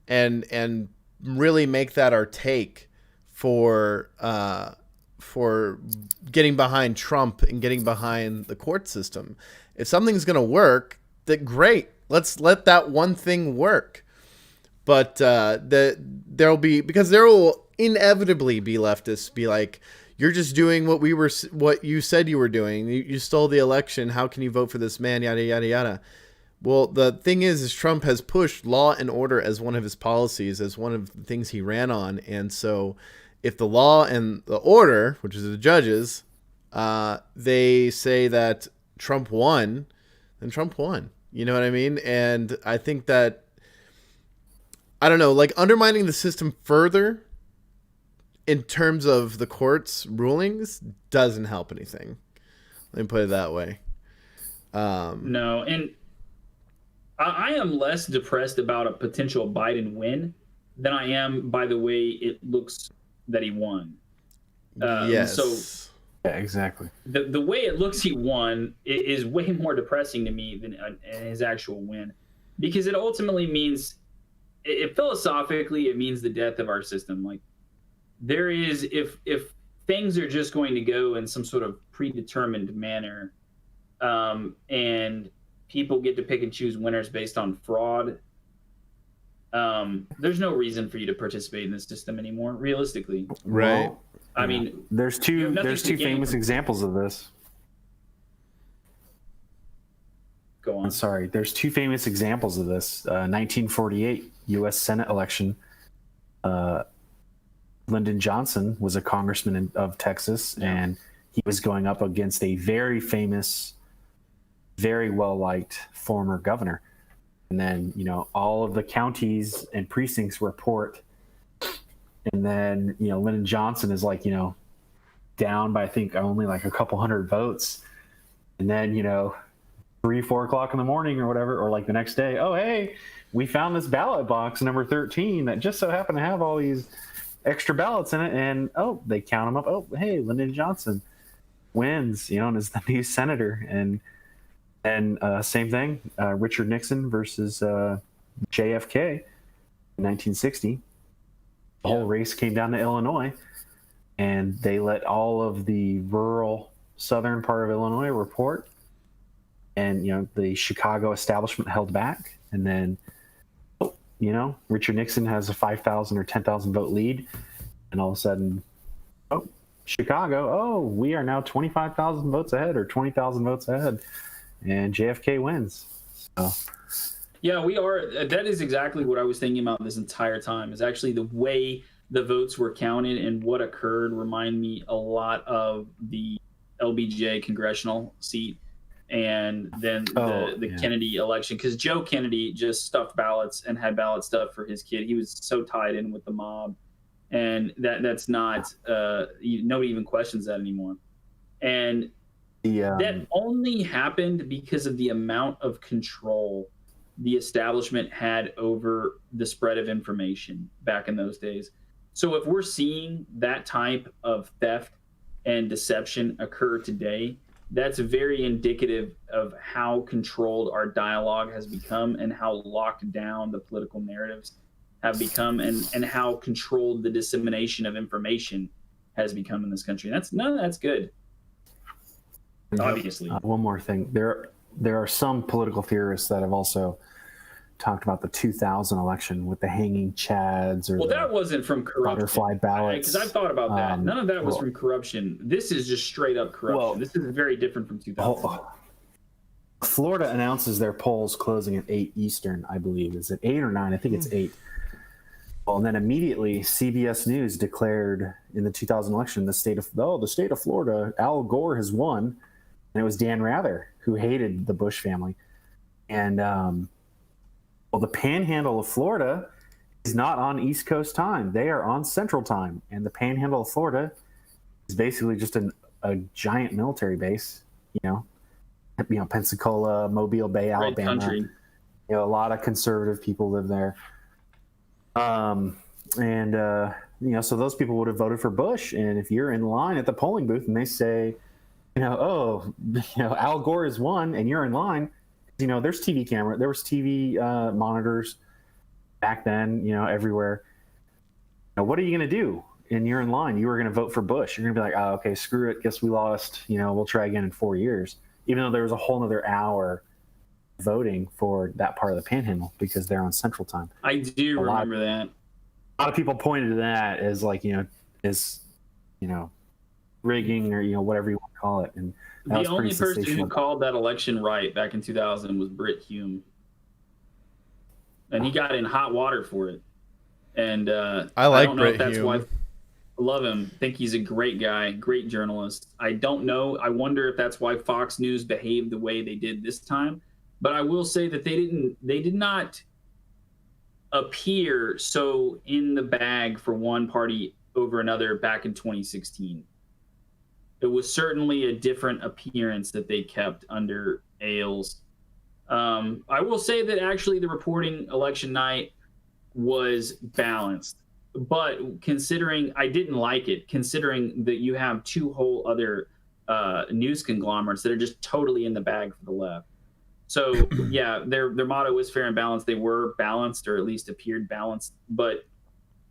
and really make that our take for getting behind Trump and getting behind the court system. If something's going to work, then great. Let's let that one thing work. But there will inevitably be leftists be like, you're just doing what you said you were doing. You stole the election. How can you vote for this man? Yada, yada, yada. Well, the thing is Trump has pushed law and order as one of his policies, as one of the things he ran on. And so if the law and the order, which is the judges, they say that Trump won, then Trump won. You know what I mean? And I think that, I don't know, like undermining the system further in terms of the court's rulings doesn't help anything. Let me put it that way. No, and I am less depressed about a potential Biden win than I am by the way it looks that he won. Yes. So Yeah, exactly. The way it looks he won is way more depressing to me than his actual win, because it ultimately means, philosophically, it means the death of our system. Like, there is, if things are just going to go in some sort of predetermined manner, and people get to pick and choose winners based on fraud, there's no reason for you to participate in this system anymore, realistically. Right. Well, I mean, there's two famous examples of this. Go on. I'm sorry. There's two famous examples of this. 1948 U.S. Senate election. Lyndon Johnson was a congressman of Texas, and he was going up against a very famous, very well-liked former governor. And then, all of the counties and precincts report. And then, Lyndon Johnson is like, down by, I think, only like a couple hundred votes. And then, 3-4 o'clock in the morning or whatever, or like the next day, oh, hey, we found this ballot box number 13 that just so happened to have all these extra ballots in it. And, they count them up. Oh, hey, Lyndon Johnson wins, and is the new senator. And same thing, Richard Nixon versus JFK in 1960. The whole race came down to Illinois, and they let all of the rural southern part of Illinois report. And, the Chicago establishment held back. And then, Richard Nixon has a 5,000 or 10,000 vote lead. And all of a sudden, Chicago, we are now 25,000 votes ahead or 20,000 votes ahead. And JFK wins. So. Yeah, we are. That is exactly what I was thinking about this entire time, is actually the way the votes were counted and what occurred remind me a lot of the LBJ congressional seat and then the Kennedy election, because Joe Kennedy just stuffed ballots and had ballot stuff for his kid. He was so tied in with the mob, and that's not nobody even questions that anymore. And that only happened because of the amount of control the establishment had over the spread of information back in those days. So if we're seeing that type of theft and deception occur today, that's very indicative of how controlled our dialogue has become and how locked down the political narratives have become, and how controlled the dissemination of information has become in this country. None of that's good. Obviously. One more thing. There are some political theorists that have also talked about the 2000 election with the hanging chads, or that wasn't from corruption. Butterfly ballots. Because I thought about that. None of that was from corruption. This is just straight up corruption. This is very different from 2000. Florida announces their polls closing at 8 Eastern, I believe. Is it 8 or 9? I think it's 8. Well, and then immediately CBS News declared in the 2000 election the state of Florida, Al Gore has won. And it was Dan Rather, who hated the Bush family. And the Panhandle of Florida is not on East Coast time. They are on Central time. And the Panhandle of Florida is basically just a giant military base, Pensacola, Mobile Bay, Alabama. Country. A lot of conservative people live there. So those people would have voted for Bush. And if you're in line at the polling booth and they say, Al Gore has won, and you're in line, there's TV camera, there was TV monitors back then, everywhere. What are you going to do? And you're in line, you were going to vote for Bush. You're going to be like, oh, okay, screw it. Guess we lost. We'll try again in 4 years. Even though there was a whole nother hour voting for that part of the Panhandle because they're on Central time. I do remember that. A lot of people pointed to that as like, rigging or whatever you want to call it. And the only person who called that election right back in 2000 was Britt Hume, and he got in hot water for it. And I like Britt Hume. I love him. Think he's a great guy, great journalist. I don't know. I wonder if that's why Fox News behaved the way they did this time. But I will say that they did not appear so in the bag for one party over another back in 2016. It was certainly a different appearance that they kept under Ailes. I will say that actually the reporting election night was balanced. but considering I didn't like it, considering that you have two whole other news conglomerates that are just totally in the bag for the left. So yeah, their motto was fair and balanced. They were balanced, or at least appeared balanced, but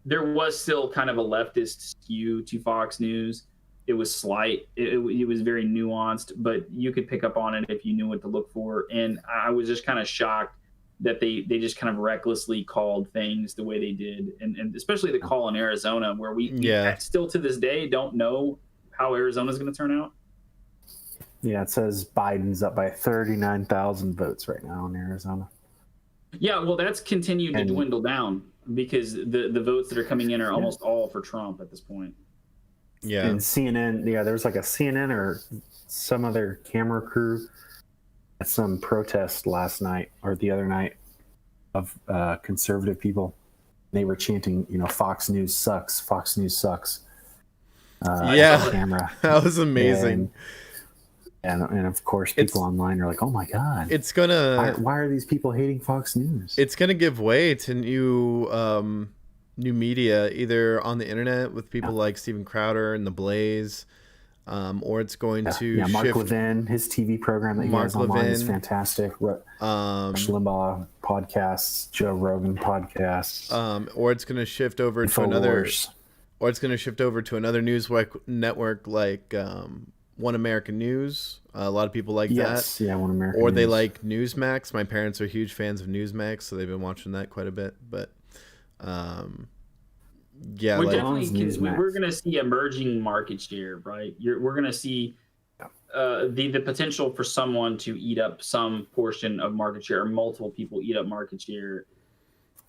there was still kind of a leftist skew to Fox News. It was slight. It was very nuanced, but you could pick up on it if you knew what to look for. And I was just kind of shocked that they just kind of recklessly called things the way they did, and especially the call in Arizona, where we still to this day don't know how Arizona's going to turn out. Yeah, it says Biden's up by 39,000 votes right now in Arizona. Yeah, well, that's continued to dwindle down because the votes that are coming in are almost all for Trump at this point. Yeah. And CNN, there was like a CNN or some other camera crew at some protest last night or the other night of conservative people. They were chanting, Fox News sucks, Fox News sucks. Camera. That was amazing. And of course, people online are like, "Oh my god, it's gonna! Why are these people hating Fox News?" It's gonna give way to new media, either on the internet with people like Steven Crowder and The Blaze, or it's going to Mark Levin, his TV program that he has online is fantastic. Rush Limbaugh podcasts, Joe Rogan podcasts, or it's going to shift over to another, or it's going to shift over to another news network like One American News. A lot of people like that. Yeah, One American Or News. they like Newsmax. My parents are huge fans of Newsmax, so they've been watching that quite a bit. But we're going to see emerging market share, right? We're going to see the potential for someone to eat up some portion of market share, or multiple people eat up market share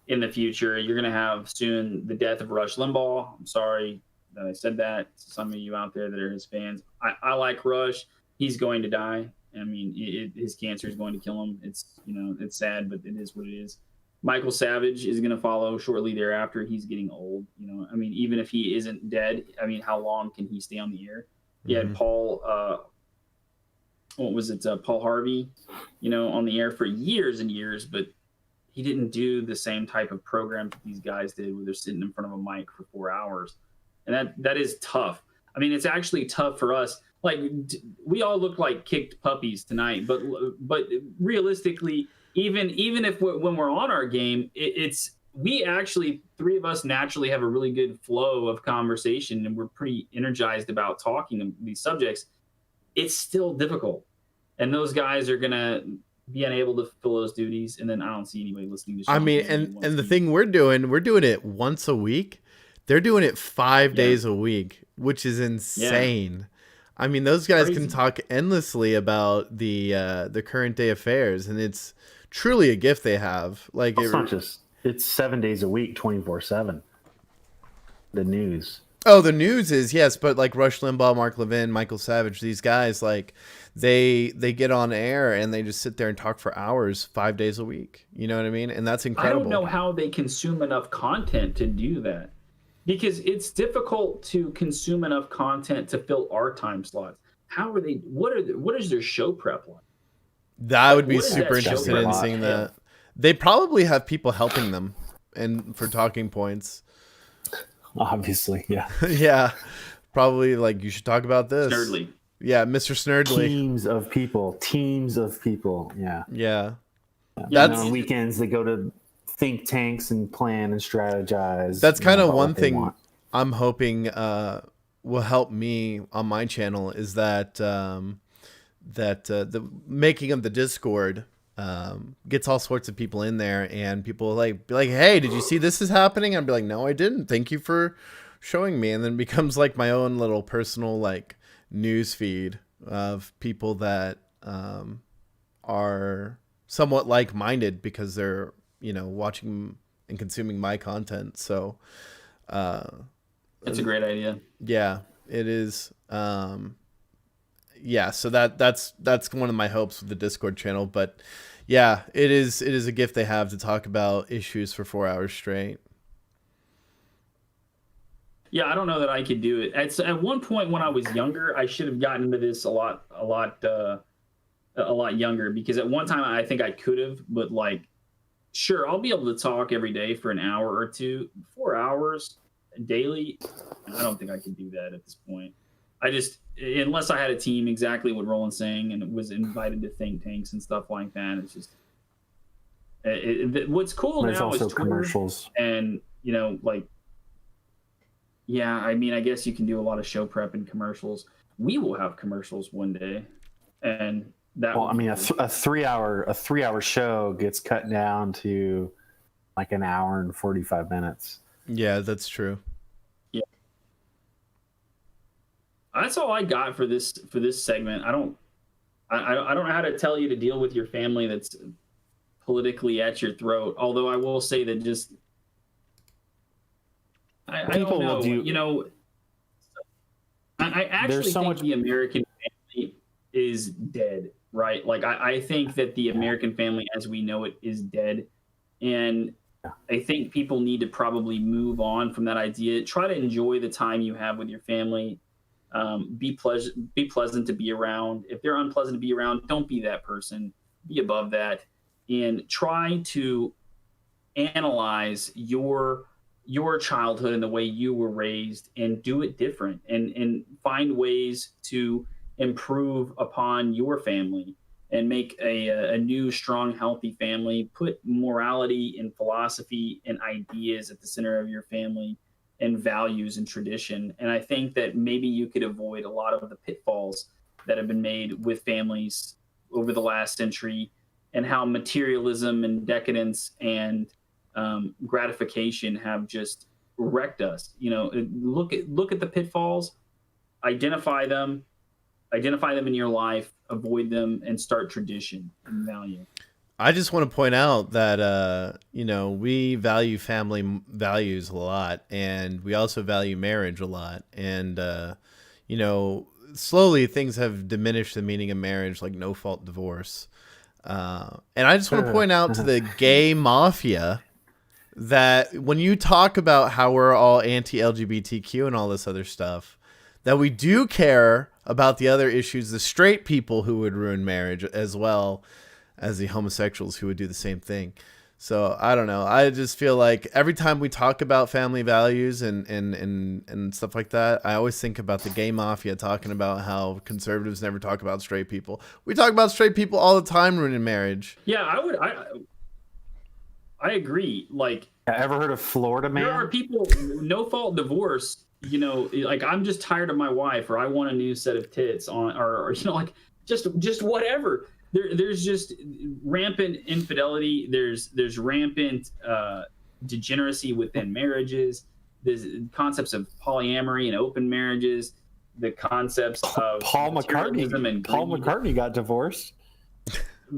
in the future. You're going to have soon the death of Rush Limbaugh. I'm sorry that I said that to some of you out there that are his fans. I like Rush. He's going to die. I mean, his cancer is going to kill him. It's it's sad, but it is what it is. Michael Savage is going to follow shortly thereafter. He's getting old. I mean, even if he isn't dead, I mean, how long can he stay on the air? He had Paul, Paul Harvey, on the air for years and years, but he didn't do the same type of program that these guys did, where they're sitting in front of a mic for 4 hours. And that is tough. I mean, it's actually tough for us. Like, we all look like kicked puppies tonight, but realistically, even if when we're on our game, we actually, three of us naturally have a really good flow of conversation, and we're pretty energized about talking these subjects. It's still difficult, and those guys are gonna be unable to fulfill those duties. And then I don't see anybody listening to Sean. I mean, and the thing we're doing it once a week. They're doing it 5 days a week, which is insane. Yeah. I mean, those guys can talk endlessly about the current day affairs, and it's truly a gift they have. Like, it's 7 days a week, 24/7. The news. Oh, the news is, yes, but like Rush Limbaugh, Mark Levin, Michael Savage, these guys, like they get on air and they just sit there and talk for hours 5 days a week. You know what I mean? And that's incredible. I don't know how they consume enough content to do that, because it's difficult to consume enough content to fill our time slots. How are they? What is their show prep like? That would be super interested in seeing that. They probably have people helping them and for talking points. Obviously, yeah. Yeah. Probably like, you should talk about this. Snerdley. Yeah, Mr. Snerdley. Teams of people. Yeah. Yeah. That's on weekends they go to think tanks and plan and strategize. That's kind of one thing I'm hoping will help me on my channel, is that the making of the Discord gets all sorts of people in there, and people be like, hey, did you see this is happening? I'd be like, no, I didn't. Thank you for showing me. And then it becomes like my own little personal like news feed of people that are somewhat like-minded, because they're watching and consuming my content. So that's a great idea. Yeah, it is. Yeah, so that's one of my hopes with the Discord channel. But yeah, it is a gift they have to talk about issues for 4 hours straight. Yeah, I don't know that I could do it. At one point when I was younger, I should have gotten into this a lot younger, because at one time I think I could have, but like sure, I'll be able to talk every day for an hour or two, 4 hours daily. I don't think I can do that at this point. I just, unless I had a team, exactly what Roland's saying, and was invited to think tanks and stuff like that. It's just, what's cool There's now also is Twitter, commercials. and like, yeah, I mean, I guess you can do a lot of show prep and commercials. We will have commercials one day, and that. Well, I mean, a 3-hour show gets cut down to like an hour and 45 minutes. Yeah, that's true. Yeah, that's all I got for this segment. I don't know how to tell you to deal with your family that's politically at your throat. Although I will say that just I don't know. I actually think the American family is dead, right? Like I think that the American family as we know it is dead. And I think people need to probably move on from that idea. Try to enjoy the time you have with your family. Be pleasant to be around. If they're unpleasant to be around, don't be that person. Be above that, and try to analyze your childhood and the way you were raised, and do it different, and find ways to improve upon your family and make a new, strong, healthy family. Put morality and philosophy and ideas at the center of your family, and values and tradition. And I think that maybe you could avoid a lot of the pitfalls that have been made with families over the last century, and how materialism and decadence and gratification have just wrecked us. Look at the pitfalls, identify them in your life, avoid them, and start tradition and value. I just want to point out that we value family values a lot, and we also value marriage a lot. And slowly things have diminished the meaning of marriage, like no fault divorce. And I just want to point out to the gay mafia that when you talk about how we're all anti-LGBTQ and all this other stuff, that we do care about the other issues, the straight people who would ruin marriage, as well as the homosexuals who would do the same thing. So I don't know. I just feel like every time we talk about family values and stuff like that, I always think about the gay mafia talking about how conservatives never talk about straight people. We talk about straight people all the time ruining marriage. Yeah, I agree. Like, ever heard of Florida Man? There are people, no fault divorce, like, I'm just tired of my wife, or I want a new set of tits on, or like just whatever. There's just rampant infidelity. There's rampant degeneracy within marriages. There's concepts of polyamory and open marriages. The concepts of Paul McCartney got divorced.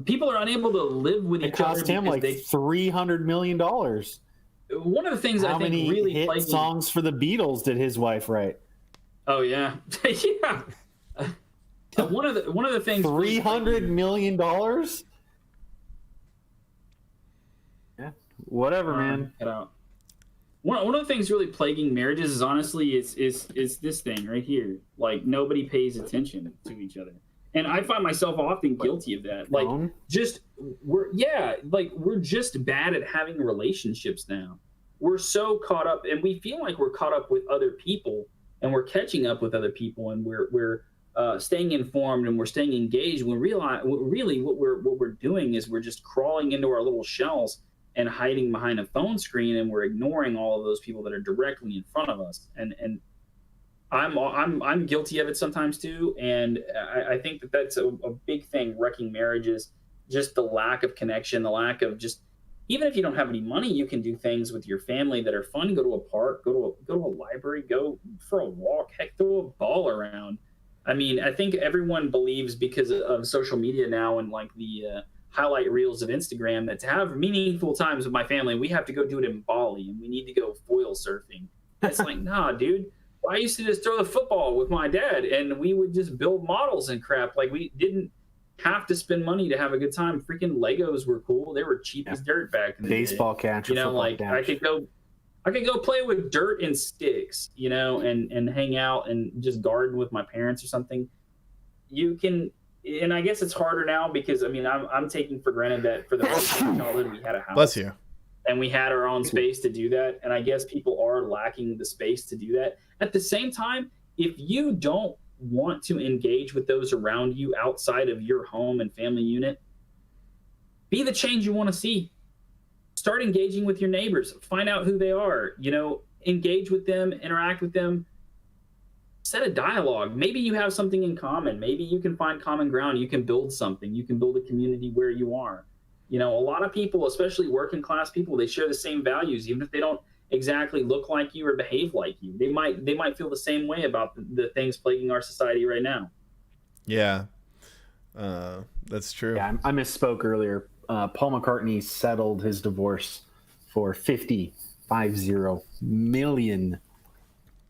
People are unable to live with each other. It cost him like $300 million. One of the things I think really hit plaguing... songs for the Beatles did his wife write? Oh yeah, yeah. One of the things. $300 million. Yeah, whatever, man. Get out. One of the things really plaguing marriages is honestly is this thing right here. Like, nobody pays attention to each other. And I find myself often guilty of that. Like, we're just bad at having relationships now. We're so caught up, and we feel like we're caught up with other people, and we're catching up with other people, and we're staying informed, and we're staying engaged. When really what we're doing is we're just crawling into our little shells and hiding behind a phone screen, and we're ignoring all of those people that are directly in front of us. And I'm guilty of it sometimes too, and I think that's a big thing wrecking marriages. Just the lack of connection, the lack of just, even if you don't have any money, you can do things with your family that are fun. Go to a park, go to a library, go for a walk, heck, throw a ball around. I mean, I think everyone believes, because of social media now and like the highlight reels of Instagram, that to have meaningful times with my family, we have to go do it in Bali, and we need to go foil surfing. It's like, nah, dude. I used to just throw the football with my dad, and we would just build models and crap. Like, we didn't have to spend money to have a good time. Freaking Legos were cool. They were cheap as dirt back in the baseball day. Catcher, like catch. I could go play with dirt and sticks, and hang out and just garden with my parents or something. You can and I guess it's harder now because I mean I'm taking for granted that for the most of my childhood we had a house. Bless you. And we had our own space to do that. And I guess people are lacking the space to do that. At the same time, if you don't want to engage with those around you outside of your home and family unit, be the change you want to see. Start engaging with your neighbors. Find out who they are. You know, engage with them, interact with them. Set a dialogue. Maybe you have something in common. Maybe you can find common ground. You can build something. You can build a community where you are. You know, a lot of people, especially working class people, they share the same values, even if they don't exactly look like you or behave like you. They might feel the same way about the things plaguing our society right now. Yeah, that's true. Yeah, I misspoke earlier. Paul McCartney settled his divorce for $50 million.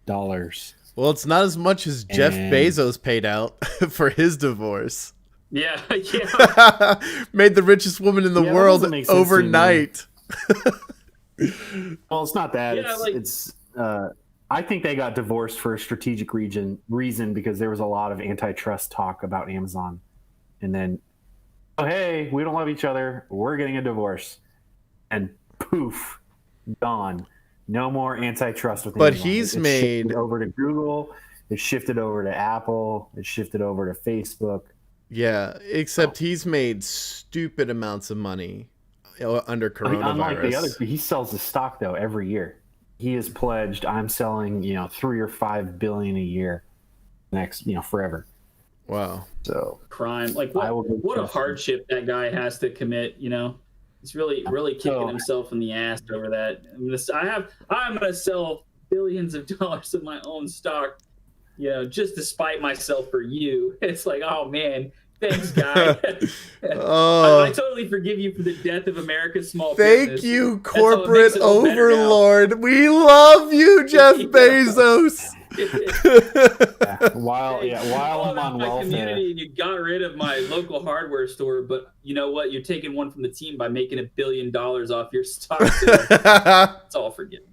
Well, it's not as much as Jeff Bezos paid out for his divorce. Yeah, yeah. Made the richest woman in the world overnight. Well, it's not that. Yeah, I think they got divorced for a strategic reason because there was a lot of antitrust talk about Amazon. And then, oh, hey, we don't love each other. We're getting a divorce. And poof, gone. No more antitrust with Amazon. But he's shifted over to Google. It shifted over to Apple. It shifted over to Facebook. Yeah, except he's made stupid amounts of money under coronavirus. I mean, unlike the other, he sells the stock though every year. He has pledged, I'm selling, $3 or $5 billion a year next, forever. Wow. So crime, like what a hardship that guy has to commit. He's really kicking himself in the ass over that. I'm gonna sell billions of dollars of my own stock, just to spite myself for you. It's like, oh man, thanks, guy. I totally forgive you for the death of America's small business. Thank you, corporate overlord. We love you, Jeff Bezos. While I'm on welfare, community, and you got rid of my local hardware store, but you know what? You're taking one from the team by making $1 billion off your stock. It's all forgiven.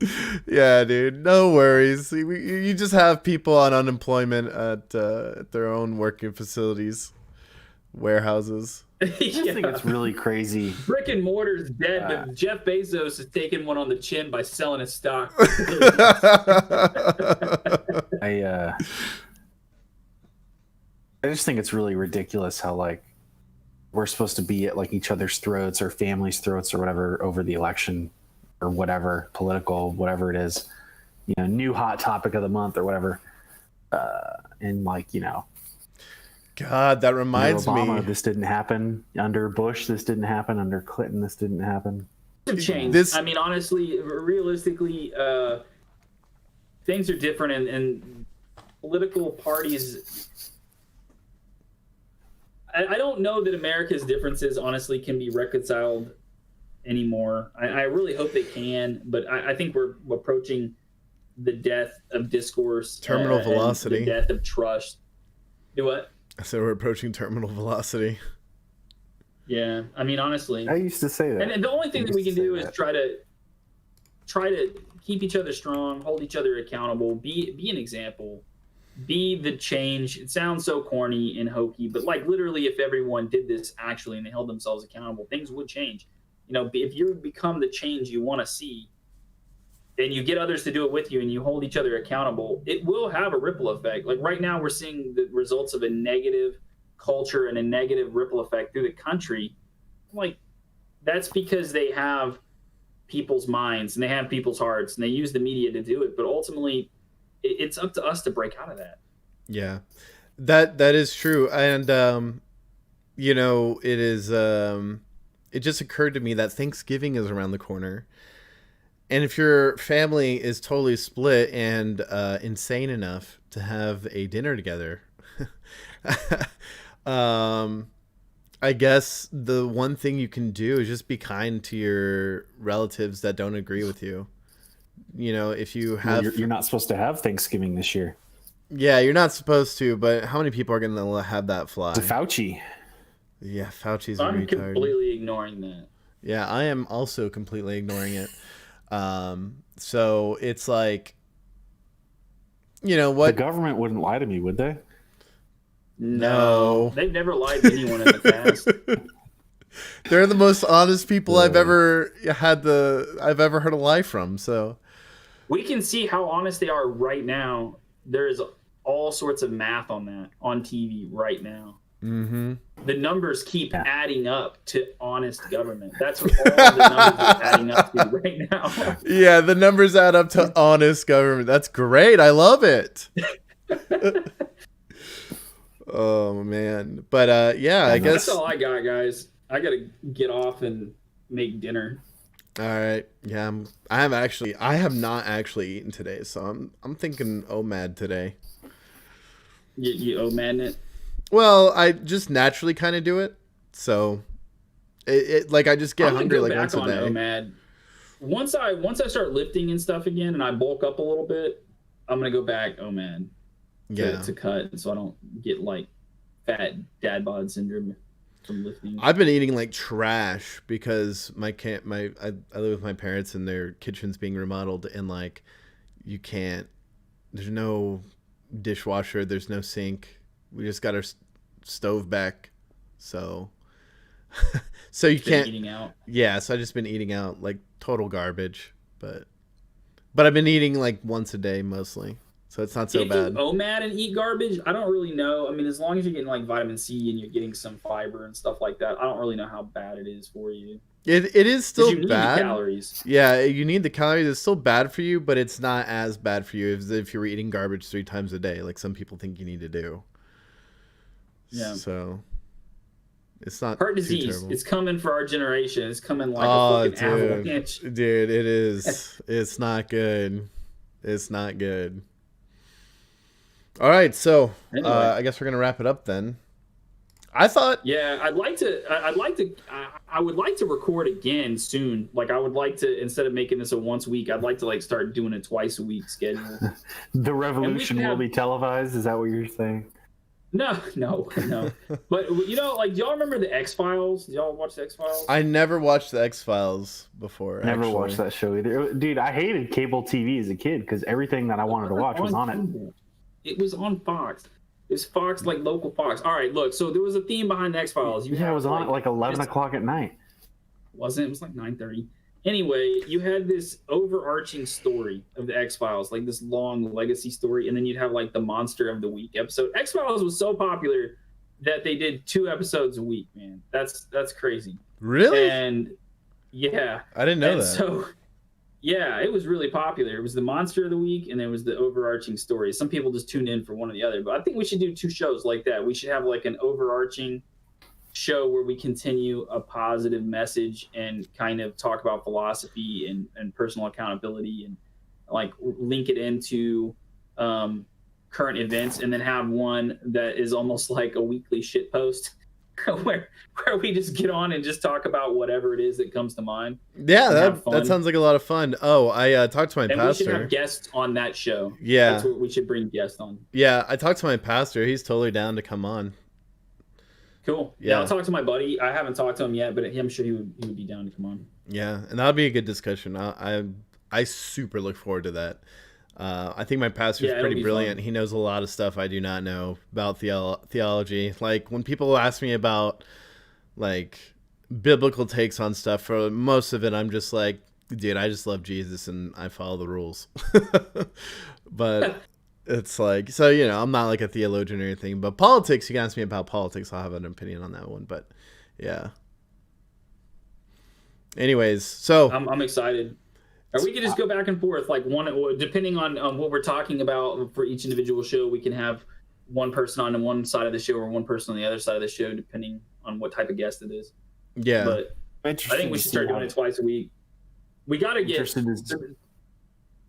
Yeah, dude, no worries. You just have people on unemployment at their own working facilities, warehouses. I just think it's really crazy. Brick and mortar's dead, but Jeff Bezos is taking one on the chin by selling his stock. I just think it's really ridiculous how we're supposed to be at each other's throats or families' throats or whatever over the election or whatever, political, whatever it is, new hot topic of the month or whatever. And God, that reminds Obama, me. This didn't happen under Bush. This didn't happen under Clinton. This didn't happen. Changed. I mean, honestly, realistically, things are different, and political parties. I don't know that America's differences, honestly, can be reconciled anymore. I really hope they can, but I think we're approaching the death of discourse, terminal velocity, the death of trust. Do what? So we're approaching terminal velocity. Yeah, I mean, honestly, I used to say that. And the only thing that we can do is try to keep each other strong, hold each other accountable, be an example, be the change. It sounds so corny and hokey, but literally, if everyone did this actually and they held themselves accountable, things would change. If you become the change you want to see, and you get others to do it with you and you hold each other accountable, it will have a ripple effect. Right now we're seeing the results of a negative culture and a negative ripple effect through the country. That's because they have people's minds and they have people's hearts and they use the media to do it. But ultimately it's up to us to break out of that. Yeah, that is true. And, it is, it just occurred to me that Thanksgiving is around the corner. And if your family is totally split and insane enough to have a dinner together, I guess the one thing you can do is just be kind to your relatives that don't agree with you. If you have... You're not supposed to have Thanksgiving this year. Yeah, you're not supposed to, but how many people are going to have that fly? It's a Fauci. Yeah, Fauci's a retard. I'm completely ignoring that. Yeah, I am also completely ignoring it. So it's like, what the government wouldn't lie to me, would they? No. They've never lied to anyone in the past. They're the most honest people I've ever heard a lie from. So we can see how honest they are right now. There's all sorts of math on that on TV right now. Mm-hmm. The numbers keep adding up to honest government. That's what all the numbers are adding up to right now. Yeah, the numbers add up to honest government. That's great. I love it. Oh man, but I guess that's all I got, guys. I gotta get off and make dinner. All right. Yeah, I have not actually eaten today, so I'm thinking OMAD today. You OMAD it? Well, I just naturally kind of do it, so it like I just get hungry like once a day. OMAD. Once I start lifting and stuff again, and I bulk up a little bit, I'm gonna go back OMAD. To cut, so I don't get like fat dad bod syndrome from lifting. I've been eating like trash because I live with my parents and their kitchen's being remodeled, and like there's no dishwasher, there's no sink. We just got our stove back, so you can't eating out. Yeah, so I just been eating out like total garbage, but I've been eating like once a day mostly, so it's not so bad. If you OMAD and eat garbage, I don't really know. I mean, as long as you're getting like vitamin C and you're getting some fiber and stuff like that, I don't really know how bad it is for you. It is still you need bad. The calories. Yeah, you need the calories. It's still bad for you, but it's not as bad for you as if you were eating garbage 3 times a day, like some people think you need to do. Yeah. So it's not heart disease. Terrible. It's coming for our generation. It's coming like a fucking avalanche. Dude, it is. It's not good. It's not good. All right, so anyway. I guess we're gonna wrap it up then. I thought. Yeah, I would like to record again soon. Like, I would like to, instead of making this a once a week, I'd like to like start doing a twice a week schedule. The revolution will be televised. Is that what you're saying? No. But you know, like, do y'all remember the X-Files? Did y'all watch the X-Files? I never watched the X-Files before. Never watched that show either. Dude, I hated cable TV as a kid because everything that I wanted to watch was on it. It was on Fox. It was Fox, like local Fox. All right, look. So there was a theme behind the X-Files. Yeah, it was on at like 11 o'clock at night. Wasn't it? It was like 9:30. Anyway, you had this overarching story of the X-Files, like this long legacy story, and then you'd have like the Monster of the Week episode. X-Files was so popular that they did 2 episodes a week, man. That's crazy. Really? And yeah. I didn't know that. So yeah, it was really popular. It was the Monster of the Week, and there was the overarching story. Some people just tune in for one or the other, but I think we should do 2 shows like that. We should have like an overarching show where we continue a positive message and kind of talk about philosophy and personal accountability and like link it into current events, and then have one that is almost like a weekly shit post where we just get on and just talk about whatever it is that comes to mind. Yeah, that sounds like a lot of fun. Oh, I talked to my pastor. We should have guests on that show. Yeah. That's what we should bring guests on. Yeah, I talked to my pastor. He's totally down to come on. Cool. Yeah, I'll talk to my buddy. I haven't talked to him yet, but I'm sure he would be down to come on. Yeah, and that would be a good discussion. I super look forward to that. I think my pastor's pretty brilliant. Fun. He knows a lot of stuff I do not know about theology. Like, when people ask me about like biblical takes on stuff, for most of it I'm just like, dude, I just love Jesus and I follow the rules. But it's like, so, you know, I'm not like a theologian or anything, but politics, you can ask me about politics, I'll have an opinion on that one. But yeah. Anyways, so I'm excited. Or we could just go back and forth, like one, depending on what we're talking about for each individual show. We can have one person on one side of the show or one person on the other side of the show, depending on what type of guest it is. Yeah, but I think we should start doing it twice a week. We got to get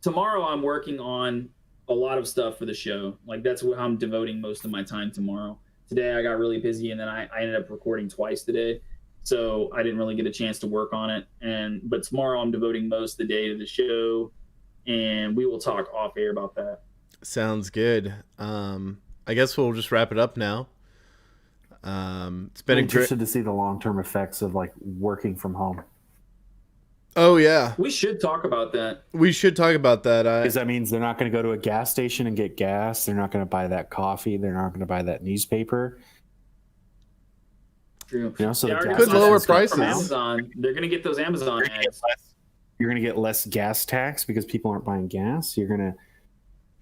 tomorrow. I'm working on a lot of stuff for the show. Like, that's what I'm devoting most of my time tomorrow. Today I got really busy, and then I ended up recording twice today. So I didn't really get a chance to work on it. But tomorrow I'm devoting most of the day to the show, and we will talk off air about that. Sounds good. I guess we'll just wrap it up now. It's been interested to see the long-term effects of like working from home. Oh yeah, We should talk about that. we should talk about that. Because that means they're not going to go to a gas station and get gas. They're not going to buy that coffee. They're not going to buy that newspaper. True. You know, so They the already gas Good lower got stuff from prices. Amazon. They're gonna get those Amazon ads. You're going to get less gas tax because people aren't buying gas. You're going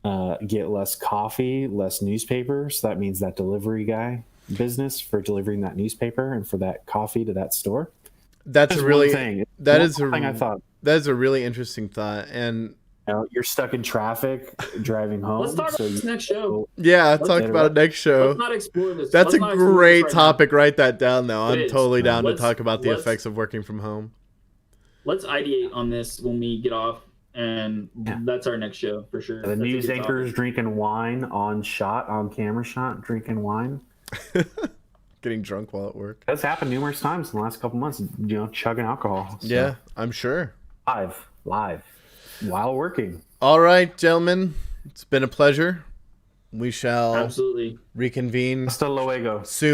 to get less coffee, less newspaper. So that means that delivery guy business for delivering that newspaper and for that coffee to that store. That's Just a really one thing. that One is a thing I thought. that is a really interesting thought. And You know, you're stuck in traffic driving home. Let's talk about this next show. yeah, Let's- talk about it next show. Let's not explore this. That's Let's a not explore this great right topic. Write that down, though. It I'm is. totally down to Let's- talk about the let's- effects of working from home. now. Let's ideate on this when we get off, and that's our next show for sure. The That's a news good anchors topic. drinking wine on camera shot, drinking wine. Getting drunk while at work. That's happened numerous times in the last couple months. You know, chugging alcohol. So, Yeah, I'm sure. live, while working. All right, gentlemen, it's been a pleasure. We shall Absolutely. reconvene Hasta luego. soon.